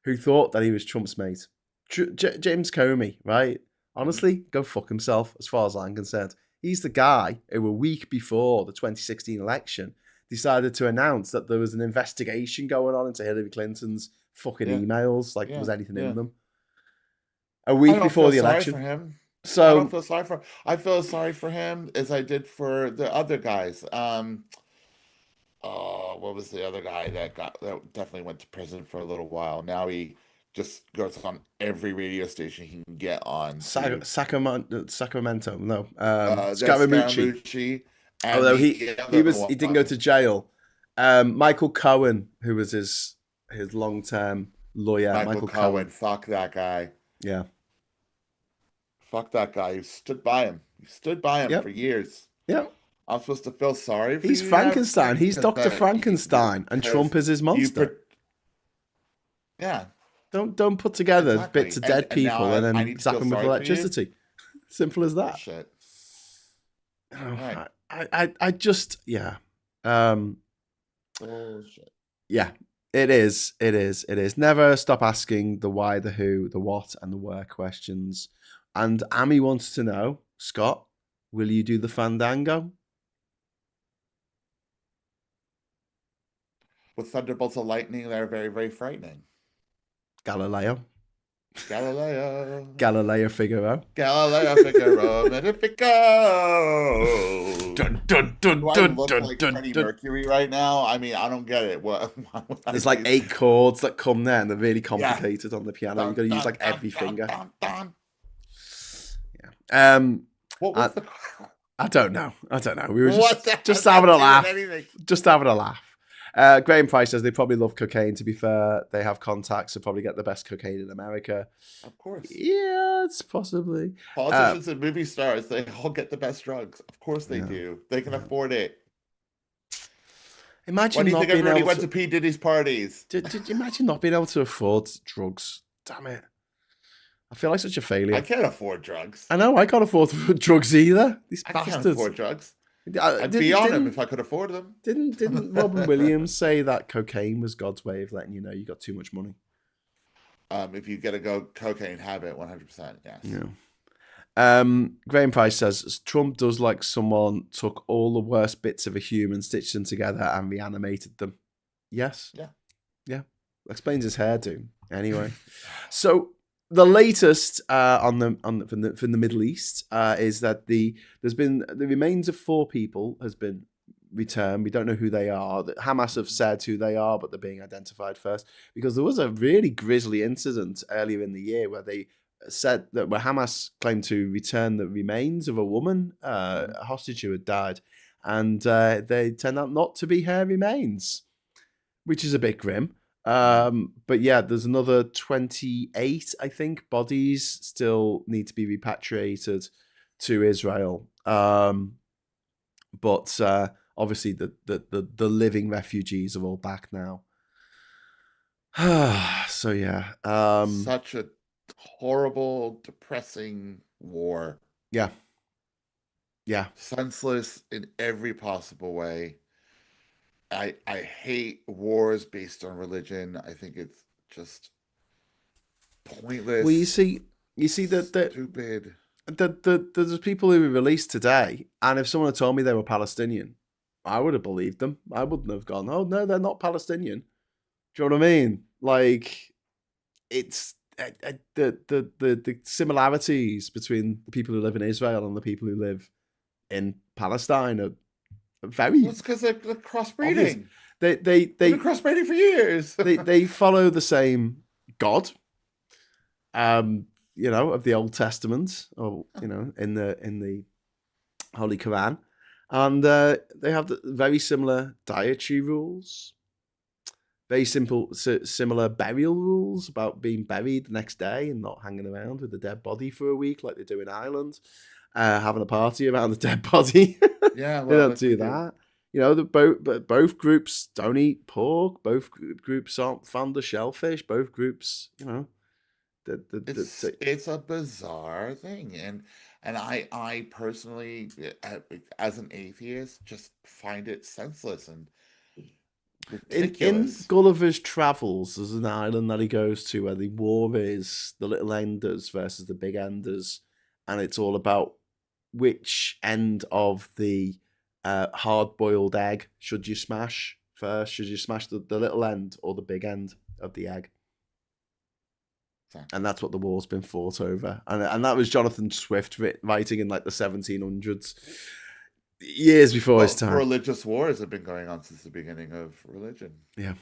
who thought that he was Trump's mate. James Comey, right? Honestly, go fuck himself. As far as I'm concerned, he's the guy who a week before the 2016 election decided to announce that there was an investigation going on into Hillary Clinton's fucking emails. Like, was anything in them? A week before the election. For him. So I don't feel sorry for him. I feel as sorry for him as I did for the other guys. What was the other guy that definitely went to prison for a little while? Now he just goes on every radio station he can get on. Sacramento. No, Scaramucci. Although he didn't go to jail. Michael Cohen, who was his long-term lawyer. Michael Cohen. Fuck that guy. Yeah. Fuck that guy. He stood by him. For years. Yeah. I'm supposed to feel sorry for He's Frankenstein. He's Dr. Frankenstein. And Trump is his monster. Yeah. Don't put together bits of dead people and then zap them with electricity. Simple as that. Shit. Right. I just, yeah. Bullshit. Yeah. It is. Never stop asking the why, the who, the what, and the where questions. And Amy wants to know, Scott, will you do the Fandango? With thunderbolts of lightning, they're very, very frightening. Galileo Figaro. Magnifico. Dun, dun, dun, Do I dun, look dun, like dun, Freddie dun. Mercury right now? I mean, I don't get it. There's like 8 chords that come there, and they're really complicated on the piano. You've got to use like every finger. Yeah. What was the? I don't know. We were just having a laugh. Just having a laugh. Graham Price says they probably love cocaine. To be fair, they have contacts to probably get the best cocaine in America. Of course. Yeah, it's possibly. Politicians and movie stars, they all get the best drugs. Of course they do. They can afford it. Imagine Why do you not think being everybody able went to P. Diddy's parties? Did you imagine not being able to afford drugs? Damn it. I feel like such a failure. I can't afford drugs. I know, I can't afford drugs either. These I bastards. can't afford drugs. I'd be on them if I could afford them. Didn't Robin Williams say that cocaine was God's way of letting you know you got too much money? If you get a cocaine habit, 100%, yes. Yeah. Graham Price says Trump does like someone took all the worst bits of a human, stitched them together, and reanimated them. Yes. Yeah. Yeah. Explains his hairdo. Anyway, so the latest from the Middle East is that there's been the remains of 4 people has been returned. We don't know who they are. Hamas have said who they are, but they're being identified first because there was a really grisly incident earlier in the year where they said that where Hamas claimed to return the remains of a woman, a hostage who had died, and they turned out not to be her remains, which is a bit grim. But yeah, there's another 28, I think, bodies still need to be repatriated to Israel. But obviously the living refugees are all back now. So yeah. Such a horrible, depressing war. Yeah. Yeah. Senseless in every possible way. I hate wars based on religion. I think it's just pointless. Well, you see that stupid. there's people who were released today, and if someone had told me they were Palestinian, I would have believed them. I wouldn't have gone, "Oh no, they're not Palestinian." Do you know what I mean? Like, it's the similarities between the people who live in Israel and the people who live in Palestine are very. Well, it's because they're crossbreeding. Obvious. They've been crossbreeding for years. they follow the same God, of the Old Testament, or in the Holy Quran, and they have very similar dietary rules, very similar burial rules about being buried the next day and not hanging around with the dead body for a week like they do in Ireland, having a party around the dead body. Yeah, well, they don't do that. Both groups don't eat pork. Both groups aren't fond of shellfish. Both groups, it's a bizarre thing, and I personally, as an atheist, just find it senseless and ridiculous. In Gulliver's Travels, there's an island that he goes to where the war is the little enders versus the big enders, and it's all about which end of the hard-boiled egg should you smash first. Should you smash the little end or the big end of the egg? And that's what the war's been fought over. And that was Jonathan Swift writing in like the 1700s, years before his time. Religious wars have been going on since the beginning of religion. Yeah.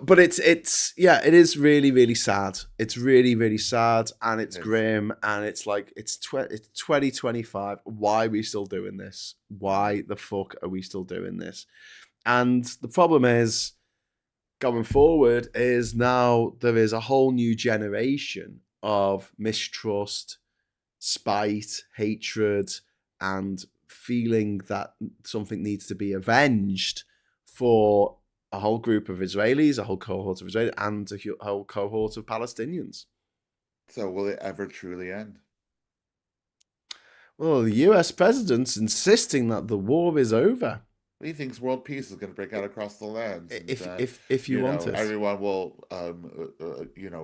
But it is really, really sad. It's really, really sad, and it's grim, and it's like it's 2025. Why are we still doing this? Why the fuck are we still doing this? And the problem is, going forward, is now there is a whole new generation of mistrust, spite, hatred, and feeling that something needs to be avenged for a whole group of Israelis, a whole cohort of Israelis, and a whole cohort of Palestinians. So will it ever truly end? Well, the US president's insisting that the war is over. He thinks world peace is going to break out across the land. If you want it. Everyone will,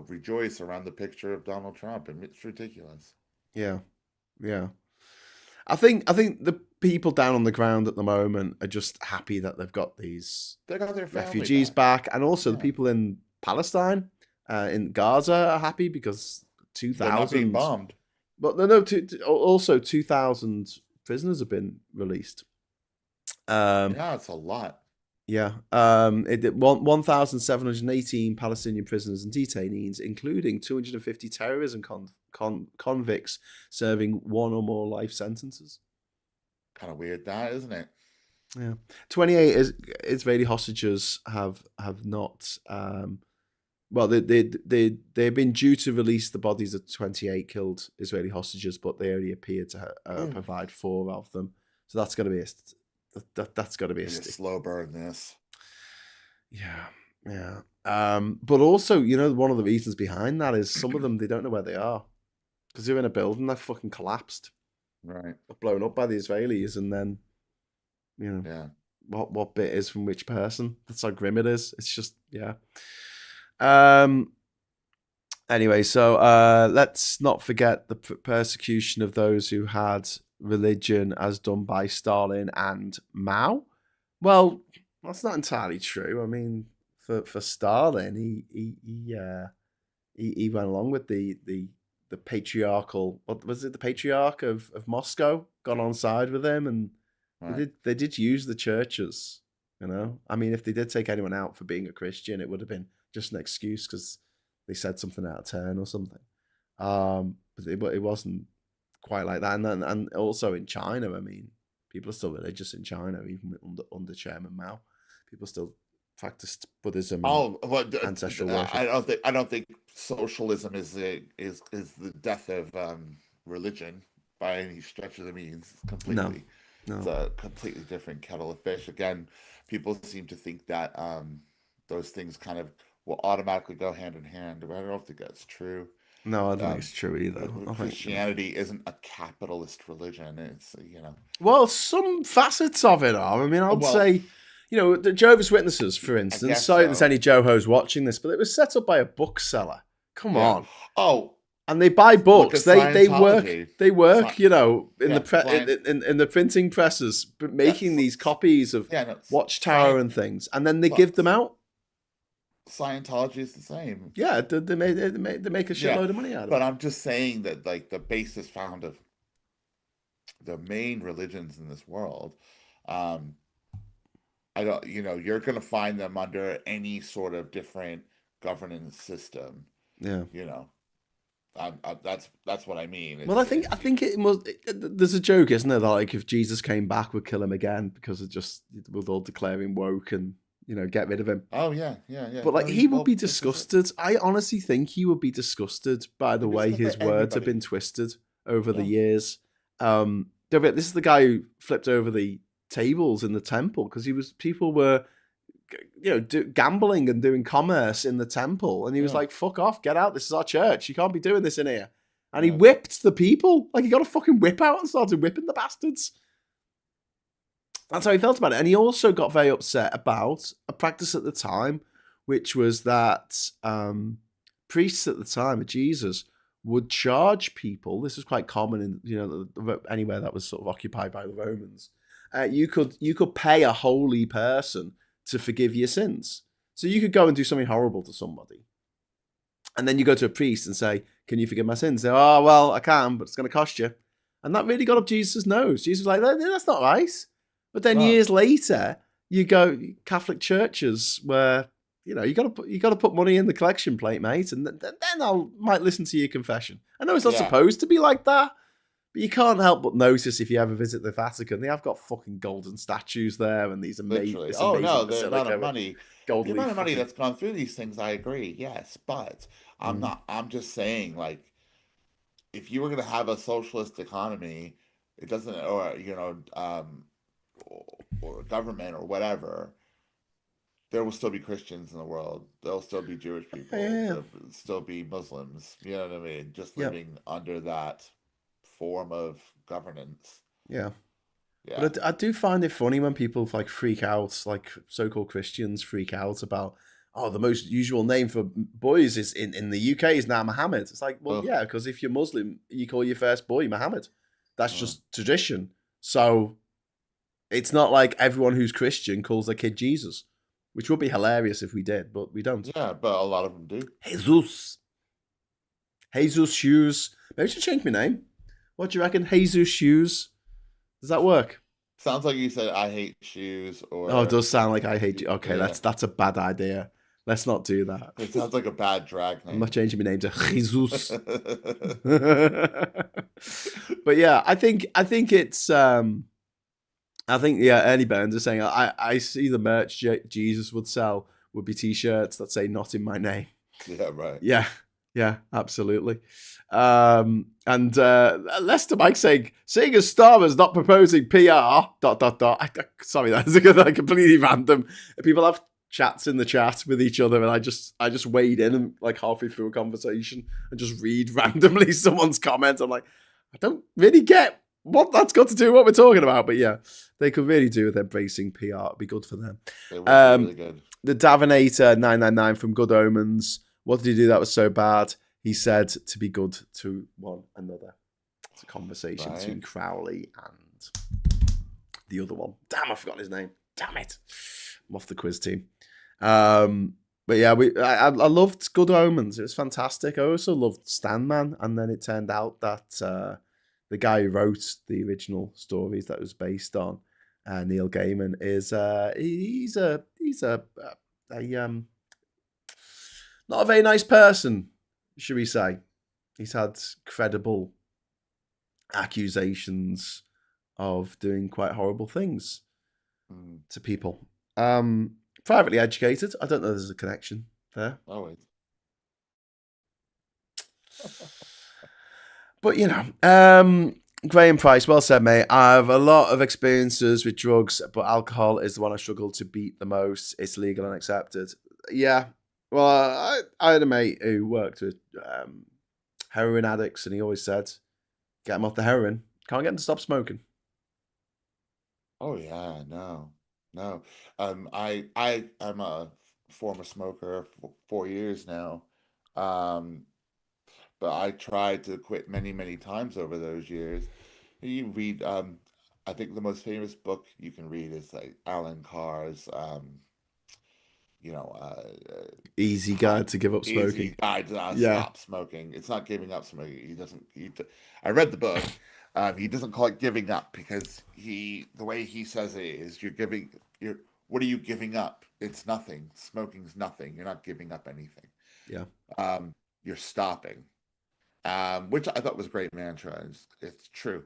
rejoice around the picture of Donald Trump, and it's ridiculous. Yeah. I think the people down on the ground at the moment are just happy that they've got these refugees back, and also the people in Palestine, in Gaza, are happy because 2,000 they're not being bombed. But no, also 2,000 prisoners have been released. Yeah, it's a lot. Yeah, 1,718 Palestinian prisoners and detainees, including 250 terrorism convicts serving one or more life sentences. Kind of weird, that, isn't it? Yeah, 28 Israeli hostages have not. Well, they've been due to release the bodies of 28 killed Israeli hostages, but they only appear to provide 4 of them. So that's going to be that's got to be a slow burn. This, yeah. But also, one of the reasons behind that is some of them, they don't know where they are because they're in a building that fucking collapsed, right? Blown up by the Israelis, and then what bit is from which person? That's how grim it is. It's just Anyway, so let's not forget the persecution of those who had religion as done by Stalin and Mao. Well, that's not entirely true. I mean, for Stalin, he went along with the patriarchal. What was it? The patriarch of Moscow got on side with him, and they did use the churches. You know, I mean, if they did take anyone out for being a Christian, it would have been just an excuse because they said something out of turn or something. But it wasn't quite like that. And also in China, I mean, people are still religious in China, even under Chairman Mao. People still practiced Buddhism and ancestral worship. I don't think socialism is the death of religion by any stretch of the means. Completely. No. It's a completely different kettle of fish. Again, people seem to think that those things kind of will automatically go hand in hand. But I don't think that's true. No, I don't think it's true either. Christianity isn't a capitalist religion. It's, Well, some facets of it are. I mean, I'd say, the Jehovah's Witnesses, for instance. Sorry there's any Johos watching this, but it was set up by a bookseller. Come on. Oh. And they buy books. They work. They work. In the printing presses, making these copies of Watchtower and things, and then they give them out. Scientology is the same. Yeah, they make a shitload of money out of it. But I'm just saying that, like, the basis found of the main religions in this world, I don't, you're going to find them under any sort of different governance system. Yeah. That's what I mean. Well, I think it must. There's a joke, isn't there, that like if Jesus came back, we'd kill him again because we'd all declare him woke and get rid of him. Oh yeah. But like he would be disgusted. I honestly think he would be disgusted by the way his words have been twisted over the years. This is the guy who flipped over the tables in the temple because people were gambling and doing commerce in the temple, and he was like, fuck off, get out, this is our church, you can't be doing this in here. And he whipped the people. Like, he got a fucking whip out and started whipping the bastards. That's how he felt about it. And he also got very upset about a practice at the time, which was that priests at the time of Jesus would charge people. This was quite common in anywhere that was sort of occupied by the Romans. You could pay a holy person to forgive your sins. So you could go and do something horrible to somebody, and then you go to a priest and say, can you forgive my sins? They say, oh, well, I can, but it's going to cost you. And that really got up Jesus' nose. Jesus was like, that's not right. But then years later, you go Catholic churches where, you got to put money in the collection plate, mate, and then I might listen to your confession. I know it's not supposed to be like that, but you can't help but notice if you ever visit the Vatican, they have got fucking golden statues there and these amazing. The amount of money, that's gone through these things, I agree. Yes, but I'm just saying, like, if you were going to have a socialist economy, it doesn't, or or government or whatever, there will still be Christians in the world. There'll still be Jewish people. There'll still be Muslims. You know what I mean? Just living under that form of governance. Yeah. But I do find it funny when people like freak out, like so-called Christians freak out about, the most usual name for boys is in the UK is now Muhammad. It's like, well, yeah, because if you're Muslim, you call your first boy Muhammad. That's just tradition. So it's not like everyone who's Christian calls their kid Jesus, which would be hilarious if we did, but we don't. Yeah, but a lot of them do. Jesus Hughes. Maybe I should change my name. What do you reckon? Jesus Hughes. Does that work? Sounds like you said I hate shoes, or it does sound like I hate you. Okay, that's a bad idea. Let's not do that. It sounds like a bad drag name. I'm not changing my name to Jesus. But yeah, I think it's Ernie Burns is saying I see the merch Jesus would sell would be t-shirts that say "Not in my name." Yeah, right. Yeah, absolutely. And Lester Mike saying, seeing as Starmer's not proposing PR, ... Sorry, that's like completely random. People have chats in the chat with each other, and I just wade in and like halfway through a conversation and just read randomly someone's comment. I'm like, I don't really get what that's got to do with what we're talking about. But yeah, they could really do with embracing PR. It'd be good for them. It would be really good. the Davinator 999 from Good Omens. What did he do that was so bad? He said to be good to one another. It's a conversation between Crowley and the other one. Damn, I forgot his name. Damn it. I'm off the quiz team. But yeah, I loved Good Omens. It was fantastic. I also loved Stanman, and then it turned out that the guy who wrote the original stories that it was based on, Neil Gaiman, is he's a not a very nice person, should we say? He's had credible accusations of doing quite horrible things to people. Privately educated. I don't know if there's a connection there. Always. But, you know, Graham Price, well said, mate. I have a lot of experiences with drugs, but alcohol is the one I struggle to beat the most. It's legal and accepted. Yeah. Well, I had a mate who worked with heroin addicts, and he always said, get them off the heroin. Can't get them to stop smoking. Oh, yeah, no. I'm a former smoker for 4 years now. But I tried to quit many times over those years. You read, I think the most famous book you can read is like Alan Carr's, Easy Guide to Give Up Smoking. Easy Guide to Stop Smoking. It's not giving up smoking. I read the book. He doesn't call it giving up because the way he says it is what are you giving up? It's nothing. Smoking's nothing. You're not giving up anything. Yeah. You're stopping. Which I thought was a great mantra. It's true.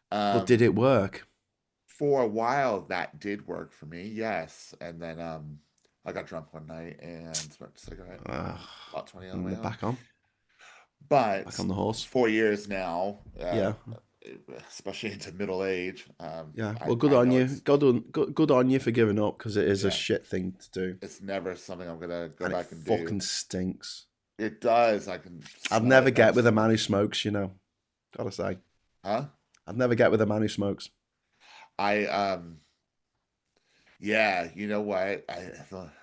But did it work? For a while, that did work for me, yes. And then I got drunk one night and smoked a cigarette. About 20 on the way home. Back on. But back on the horse. 4 years now. Yeah. Especially into middle age. Yeah. Well, good on you. Good on you for giving up, because it is a shit thing to do. It's never something I'm gonna go back and do. It fucking stinks. It does. I'd never get with a man who smokes, you know. Gotta say. Huh? I'd never get with a man who smokes. Yeah, you know what?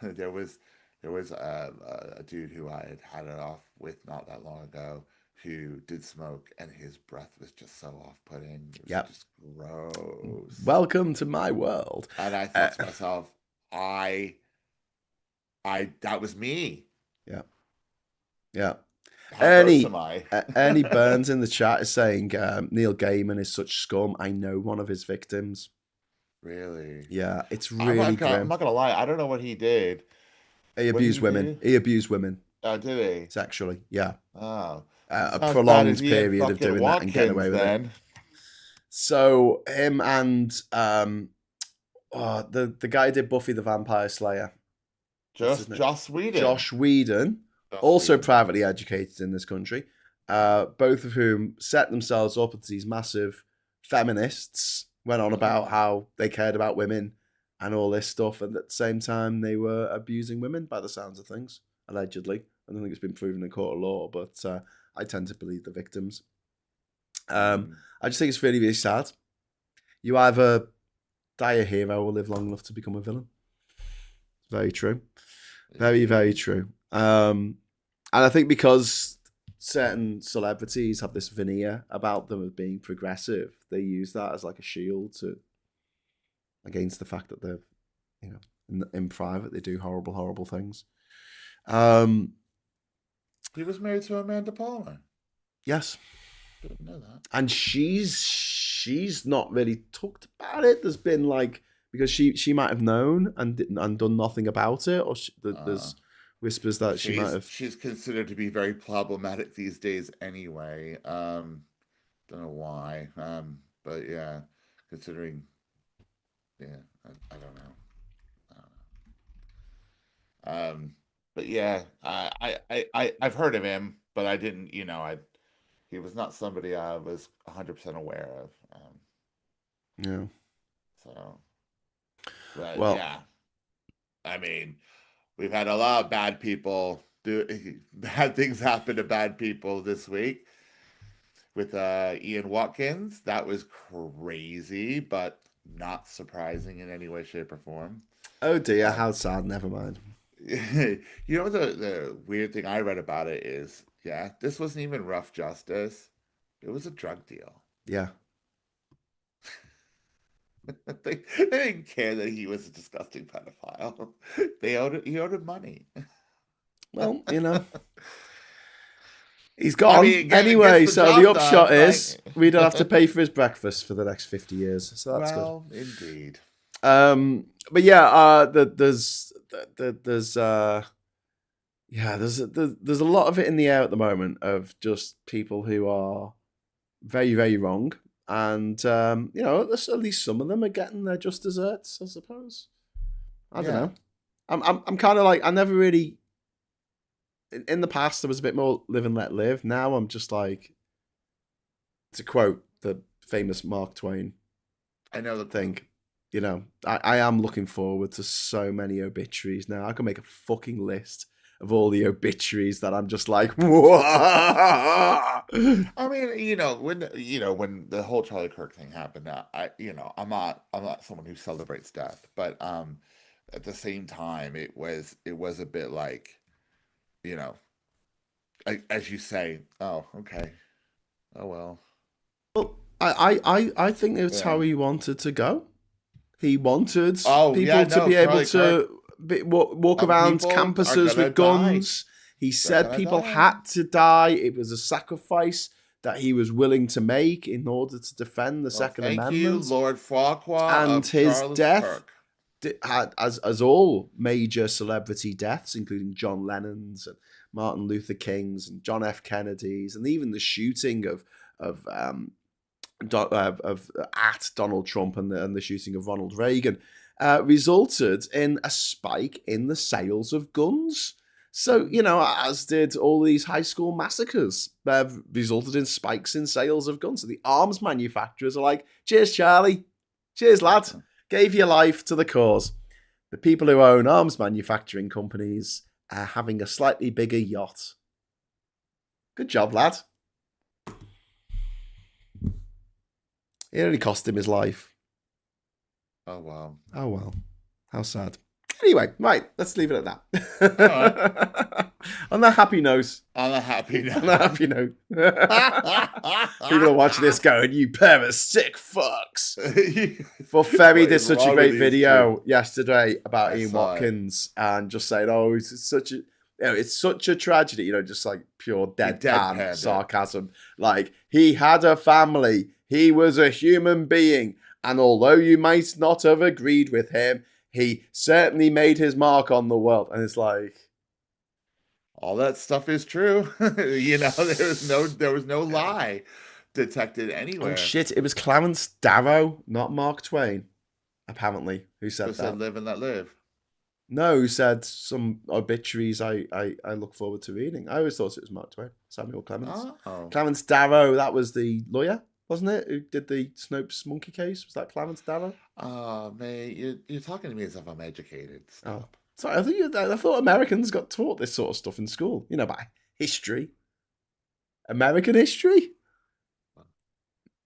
There was a dude who I had it off with not that long ago who did smoke, and his breath was just so off-putting. It was just gross. Welcome to my world. And I thought to myself, that was me. Yeah. Yeah. How close am I? Ernie Burns in the chat is saying Neil Gaiman is such scum. I know one of his victims. Really? Yeah, it's really grim. I'm not gonna lie. I don't know what he did. He abused women. He abused women. Oh, did he? Sexually, yeah. Oh. A prolonged period of doing that and getting away with it. So him and the guy who did Buffy the Vampire Slayer. Joss Whedon. Josh Whedon. Also privately educated in this country, both of whom set themselves up as these massive feminists, went on about how they cared about women and all this stuff, and at the same time they were abusing women by the sounds of things, allegedly. I don't think it's been proven in court of law, but I tend to believe the victims. I just think it's really, really sad. You either die a hero or live long enough to become a villain. Very true. Very, very true. And I think because certain celebrities have this veneer about them as being progressive, they use that as like a shield against the fact that they're, you know, in private they do horrible, horrible things. He was married to Amanda Palmer. Yes. Didn't know that. And she's not really talked about it. There's been like, because she might have known and done nothing about it, or there's whispers that she might have. She's considered to be very problematic these days anyway. Don't know why. But yeah, considering, yeah, I don't know. But yeah, I've heard of him, but I didn't, you know, he was not somebody I was 100% aware of. Yeah. So, but well, yeah, I mean, we've had a lot of bad people bad things happen to bad people this week with Ian Watkins. That was crazy, but not surprising in any way, shape, or form. Oh dear, how sad. Never mind. You know, the weird thing I read about it is, yeah, this wasn't even rough justice. It was a drug deal. Yeah. They didn't care that he was a disgusting pedophile. He owed him money. Well, he's I gone mean, anyway. gets the So the job done. upshot is we don't have to Like, pay for his breakfast for the next 50 years. So that's good. well, indeed. But yeah, there's there's a lot of it in the air at the moment of just people who are very, very wrong. And at least some of them are getting their just desserts, I suppose. I don't Yeah. know. I'm kind of like, I never really, in the past, I was a bit more live and let live. Now I'm just like, to quote the famous Mark Twain I know the thing, I am looking forward to so many obituaries now. I can make a fucking list of all the obituaries that I'm just like, whoa. I mean, when the whole Charlie Kirk thing happened, I'm not someone who celebrates death, but at the same time, it was a bit like, as you say, oh, okay, oh well. Well, I think it's Yeah. how he wanted to go. He wanted Oh, people yeah, to no, be able Charlie Kirk. to walk around People are campuses gonna with die. guns. He They're said gonna people die. had to die. It was a sacrifice that he was willing to make in order to defend the Well, Second thank Amendment. you, Lord Farquhar And of his Charles death Kirk. had, as all major celebrity deaths, including John Lennon's and Martin Luther King's and John F. Kennedy's, and even the shooting of at Donald Trump and the shooting of Ronald Reagan, resulted in a spike in the sales of guns. So, as did all these high school massacres, resulted in spikes in sales of guns. So the arms manufacturers are like, cheers, Charlie. Cheers, lad. Gave your life to the cause. The people who own arms manufacturing companies are having a slightly bigger yacht. Good job, lad. It only cost him his life. Oh, wow. Oh, well. How sad. Anyway, right, let's leave it at that. All right. On that happy note. On a happy note. On that happy note. People are watching this going, you pair of sick fucks. But Ferry did such a great video yesterday about Ian Watkins and just saying, oh, it's such a tragedy, just like pure deadpan sarcasm. Like, he had a family. He was a human being. And although you might not have agreed with him, he certainly made his mark on the world. And it's like, all that stuff is true. There was no lie detected anywhere. Oh shit, it was Clarence Darrow, not Mark Twain, apparently, who said that. Said live and let live. No, who said some obituaries I look forward to reading. I always thought it was Mark Twain, Samuel Clemens. Oh. Clarence Darrow, that was the lawyer, wasn't it? Who did the Snopes monkey case? Was that Clarence Darrow? Oh, man, you're talking to me as if I'm educated. Stop. Oh, sorry, I thought Americans got taught this sort of stuff in school. By history. American history?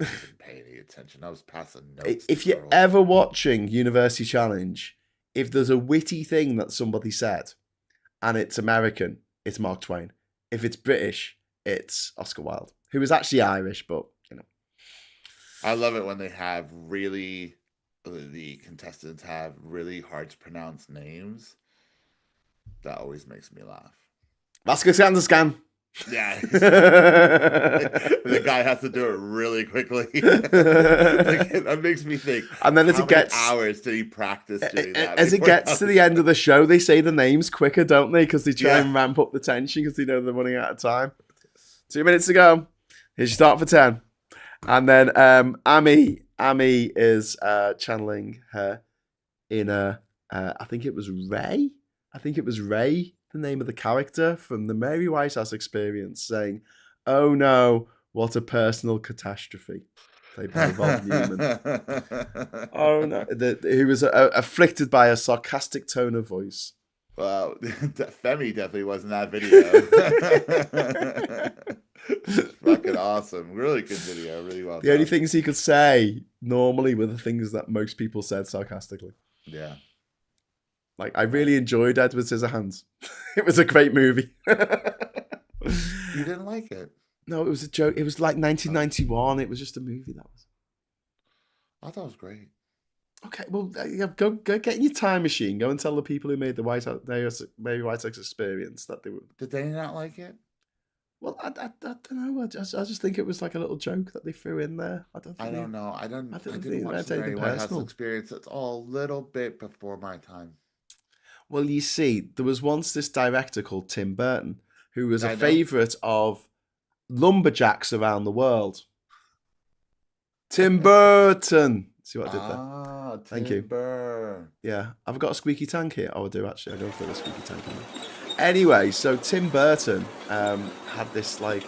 I didn't pay any attention. I was passing notes. If you're ever watching University Challenge, if there's a witty thing that somebody said and it's American, it's Mark Twain. If it's British, it's Oscar Wilde, who was actually Irish, but I love it when they have the contestants have really hard to pronounce names. That always makes me laugh. Vasco Scan. Yeah. The guy has to do it really quickly. That makes me think. And then as it gets hours did he practice doing that? As it gets to the end of the show, they say the names quicker, don't they? Because they try and ramp up the tension because they know they're running out of time. 2 minutes to go. Here's your start for 10. And then Amy is channeling her inner, I think it was Ray, the name of the character from the Mary Whitehouse Experience, saying, oh no, what a personal catastrophe. Played by Yvonne Newman. Oh no, who was afflicted by a sarcastic tone of voice. Well, Femi definitely was in that video. Fucking awesome. Really good video. Really well done. The only things he could say normally were the things that most people said sarcastically. Yeah. Like, I really enjoyed Edward Scissorhands. It was a great movie. You didn't like it? No, it was a joke. It was like 1991. It was just a movie that was. I thought it was great. Okay, well, go get in your time machine. Go and tell the people who made the White House Experience that they were. Did they not like it? Well, I don't know. I just think it was like a little joke that they threw in there. I don't know. I didn't think watch they the take it White House personal. Experience. It's all a little bit before my time. Well, you see, there was once this director called Tim Burton who was I a know. favourite of lumberjacks around the world. Tim Burton. See what I did there? Ah, Thank you. Timber. Yeah, I've got a squeaky tank here. Oh, I do actually. I don't feel a squeaky tank in there. Anyway, so Tim Burton had this like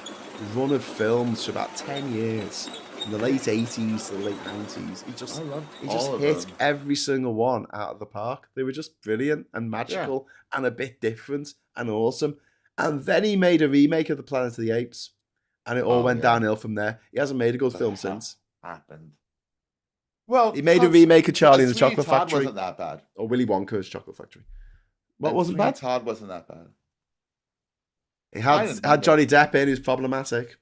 run of films for about 10 years. In the late 80s to the late 90s. He just hit every single one out of the park. They were just brilliant and magical and a bit different and awesome. And then he made a remake of The Planet of the Apes. And it all went downhill from there. He hasn't made a good film since. Happened. Well, he made a remake of Charlie and the Chocolate Todd Factory. Wasn't that bad. Or Willy Wonka's Chocolate Factory. What wasn't Sweeney bad? Todd wasn't that bad. It had Johnny Depp in, who's problematic.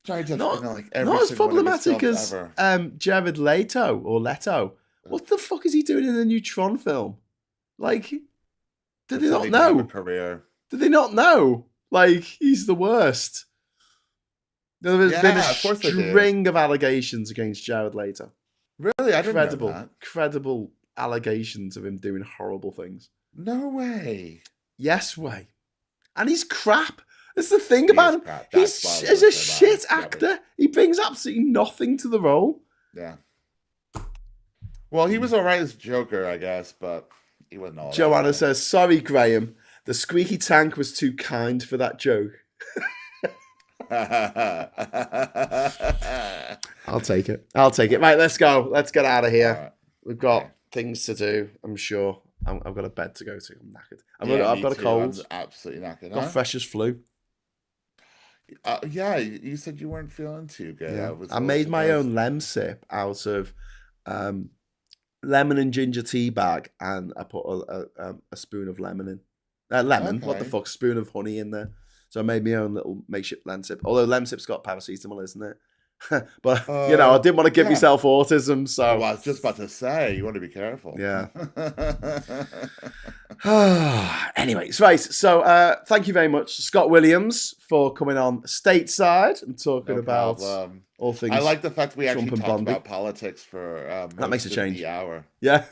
Johnny Depp's Not, been in like every not as single one of his problematic films as ever. Jared Leto. What the fuck is he doing in the new Tron film? Like, did they not know? Career. Did they not know? Like, he's the worst. There's been a string of allegations against Jared Leto. Really? I didn't know that. Credible allegations of him doing horrible things. No way. Yes way. And he's crap. That's the thing about him. He's a shit actor. He brings absolutely nothing to the role. Yeah. Well, he was all right as Joker, I guess, but he wasn't all Joanna says, sorry, Graham. The squeaky tank was too kind for that joke. I'll take it. Right, let's go. Let's get out of here. Right. We've got things to do, I'm sure. I've got a bed to go to. I'm knackered. I've got a cold. I'm absolutely knackered. Got fresh as flu. Yeah, you said you weren't feeling too good. Yeah. I made my own lem sip out of lemon and ginger tea bag, and I put a spoon of lemon in. Lemon, okay. What the fuck? Spoon of honey in there. So I made my own little makeshift lem sip. Although lem sip's got paracetamol, isn't it? But I didn't want to give myself autism, so well, I was just about to say you want to be careful. Yeah. Anyways, right. So thank you very much, Scott Williams, for coming on Stateside and talking about all things. I like the fact we Trump actually and talked Bondi. about politics for that makes a change. The hour. Yeah.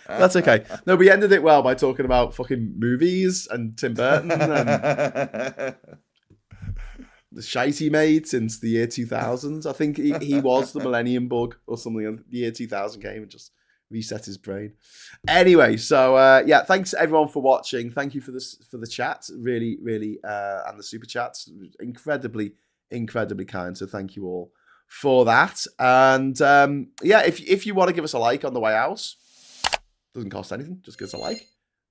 That's okay. No, we ended it well by talking about fucking movies and Tim Burton and the shite he made since the year 2000. I think he was the millennium bug or something. And the year 2000 came and just reset his brain. Anyway, so thanks everyone for watching. Thank you for the chat. Really, really, and the super chats. Incredibly kind. So thank you all for that. And if you want to give us a like on the way out, doesn't cost anything. Just give us a like.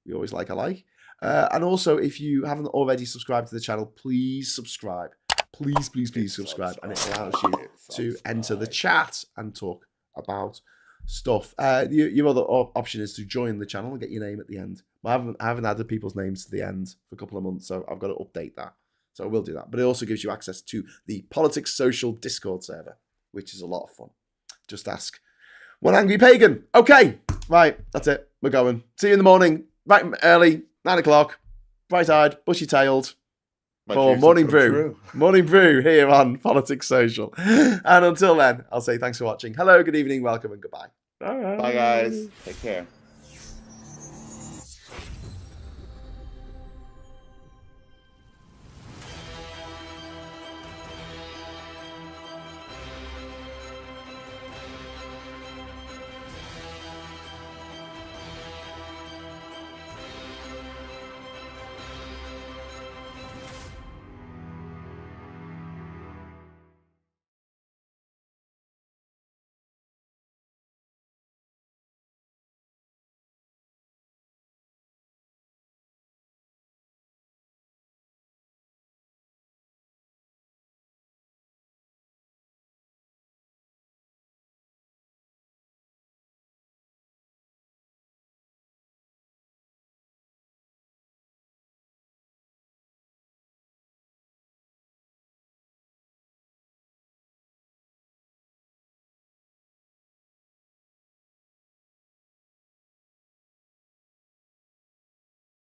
We always like a like. And also, if you haven't already subscribed to the channel, please subscribe. Please subscribe. And it allows you to enter the chat and talk about stuff. Your other option is to join the channel and get your name at the end. I haven't added people's names to the end for a couple of months, so I've got to update that. So I will do that. But it also gives you access to the Politics Social Discord server, which is a lot of fun. Just ask one angry pagan. Okay, right, that's it. We're going. See you in the morning, right early, 9 o'clock, bright-eyed, bushy-tailed, for Morning Brew. Morning Brew here on Politics Social. And until then, I'll say thanks for watching. Hello, good evening, welcome, and goodbye. Bye, guys. Take care.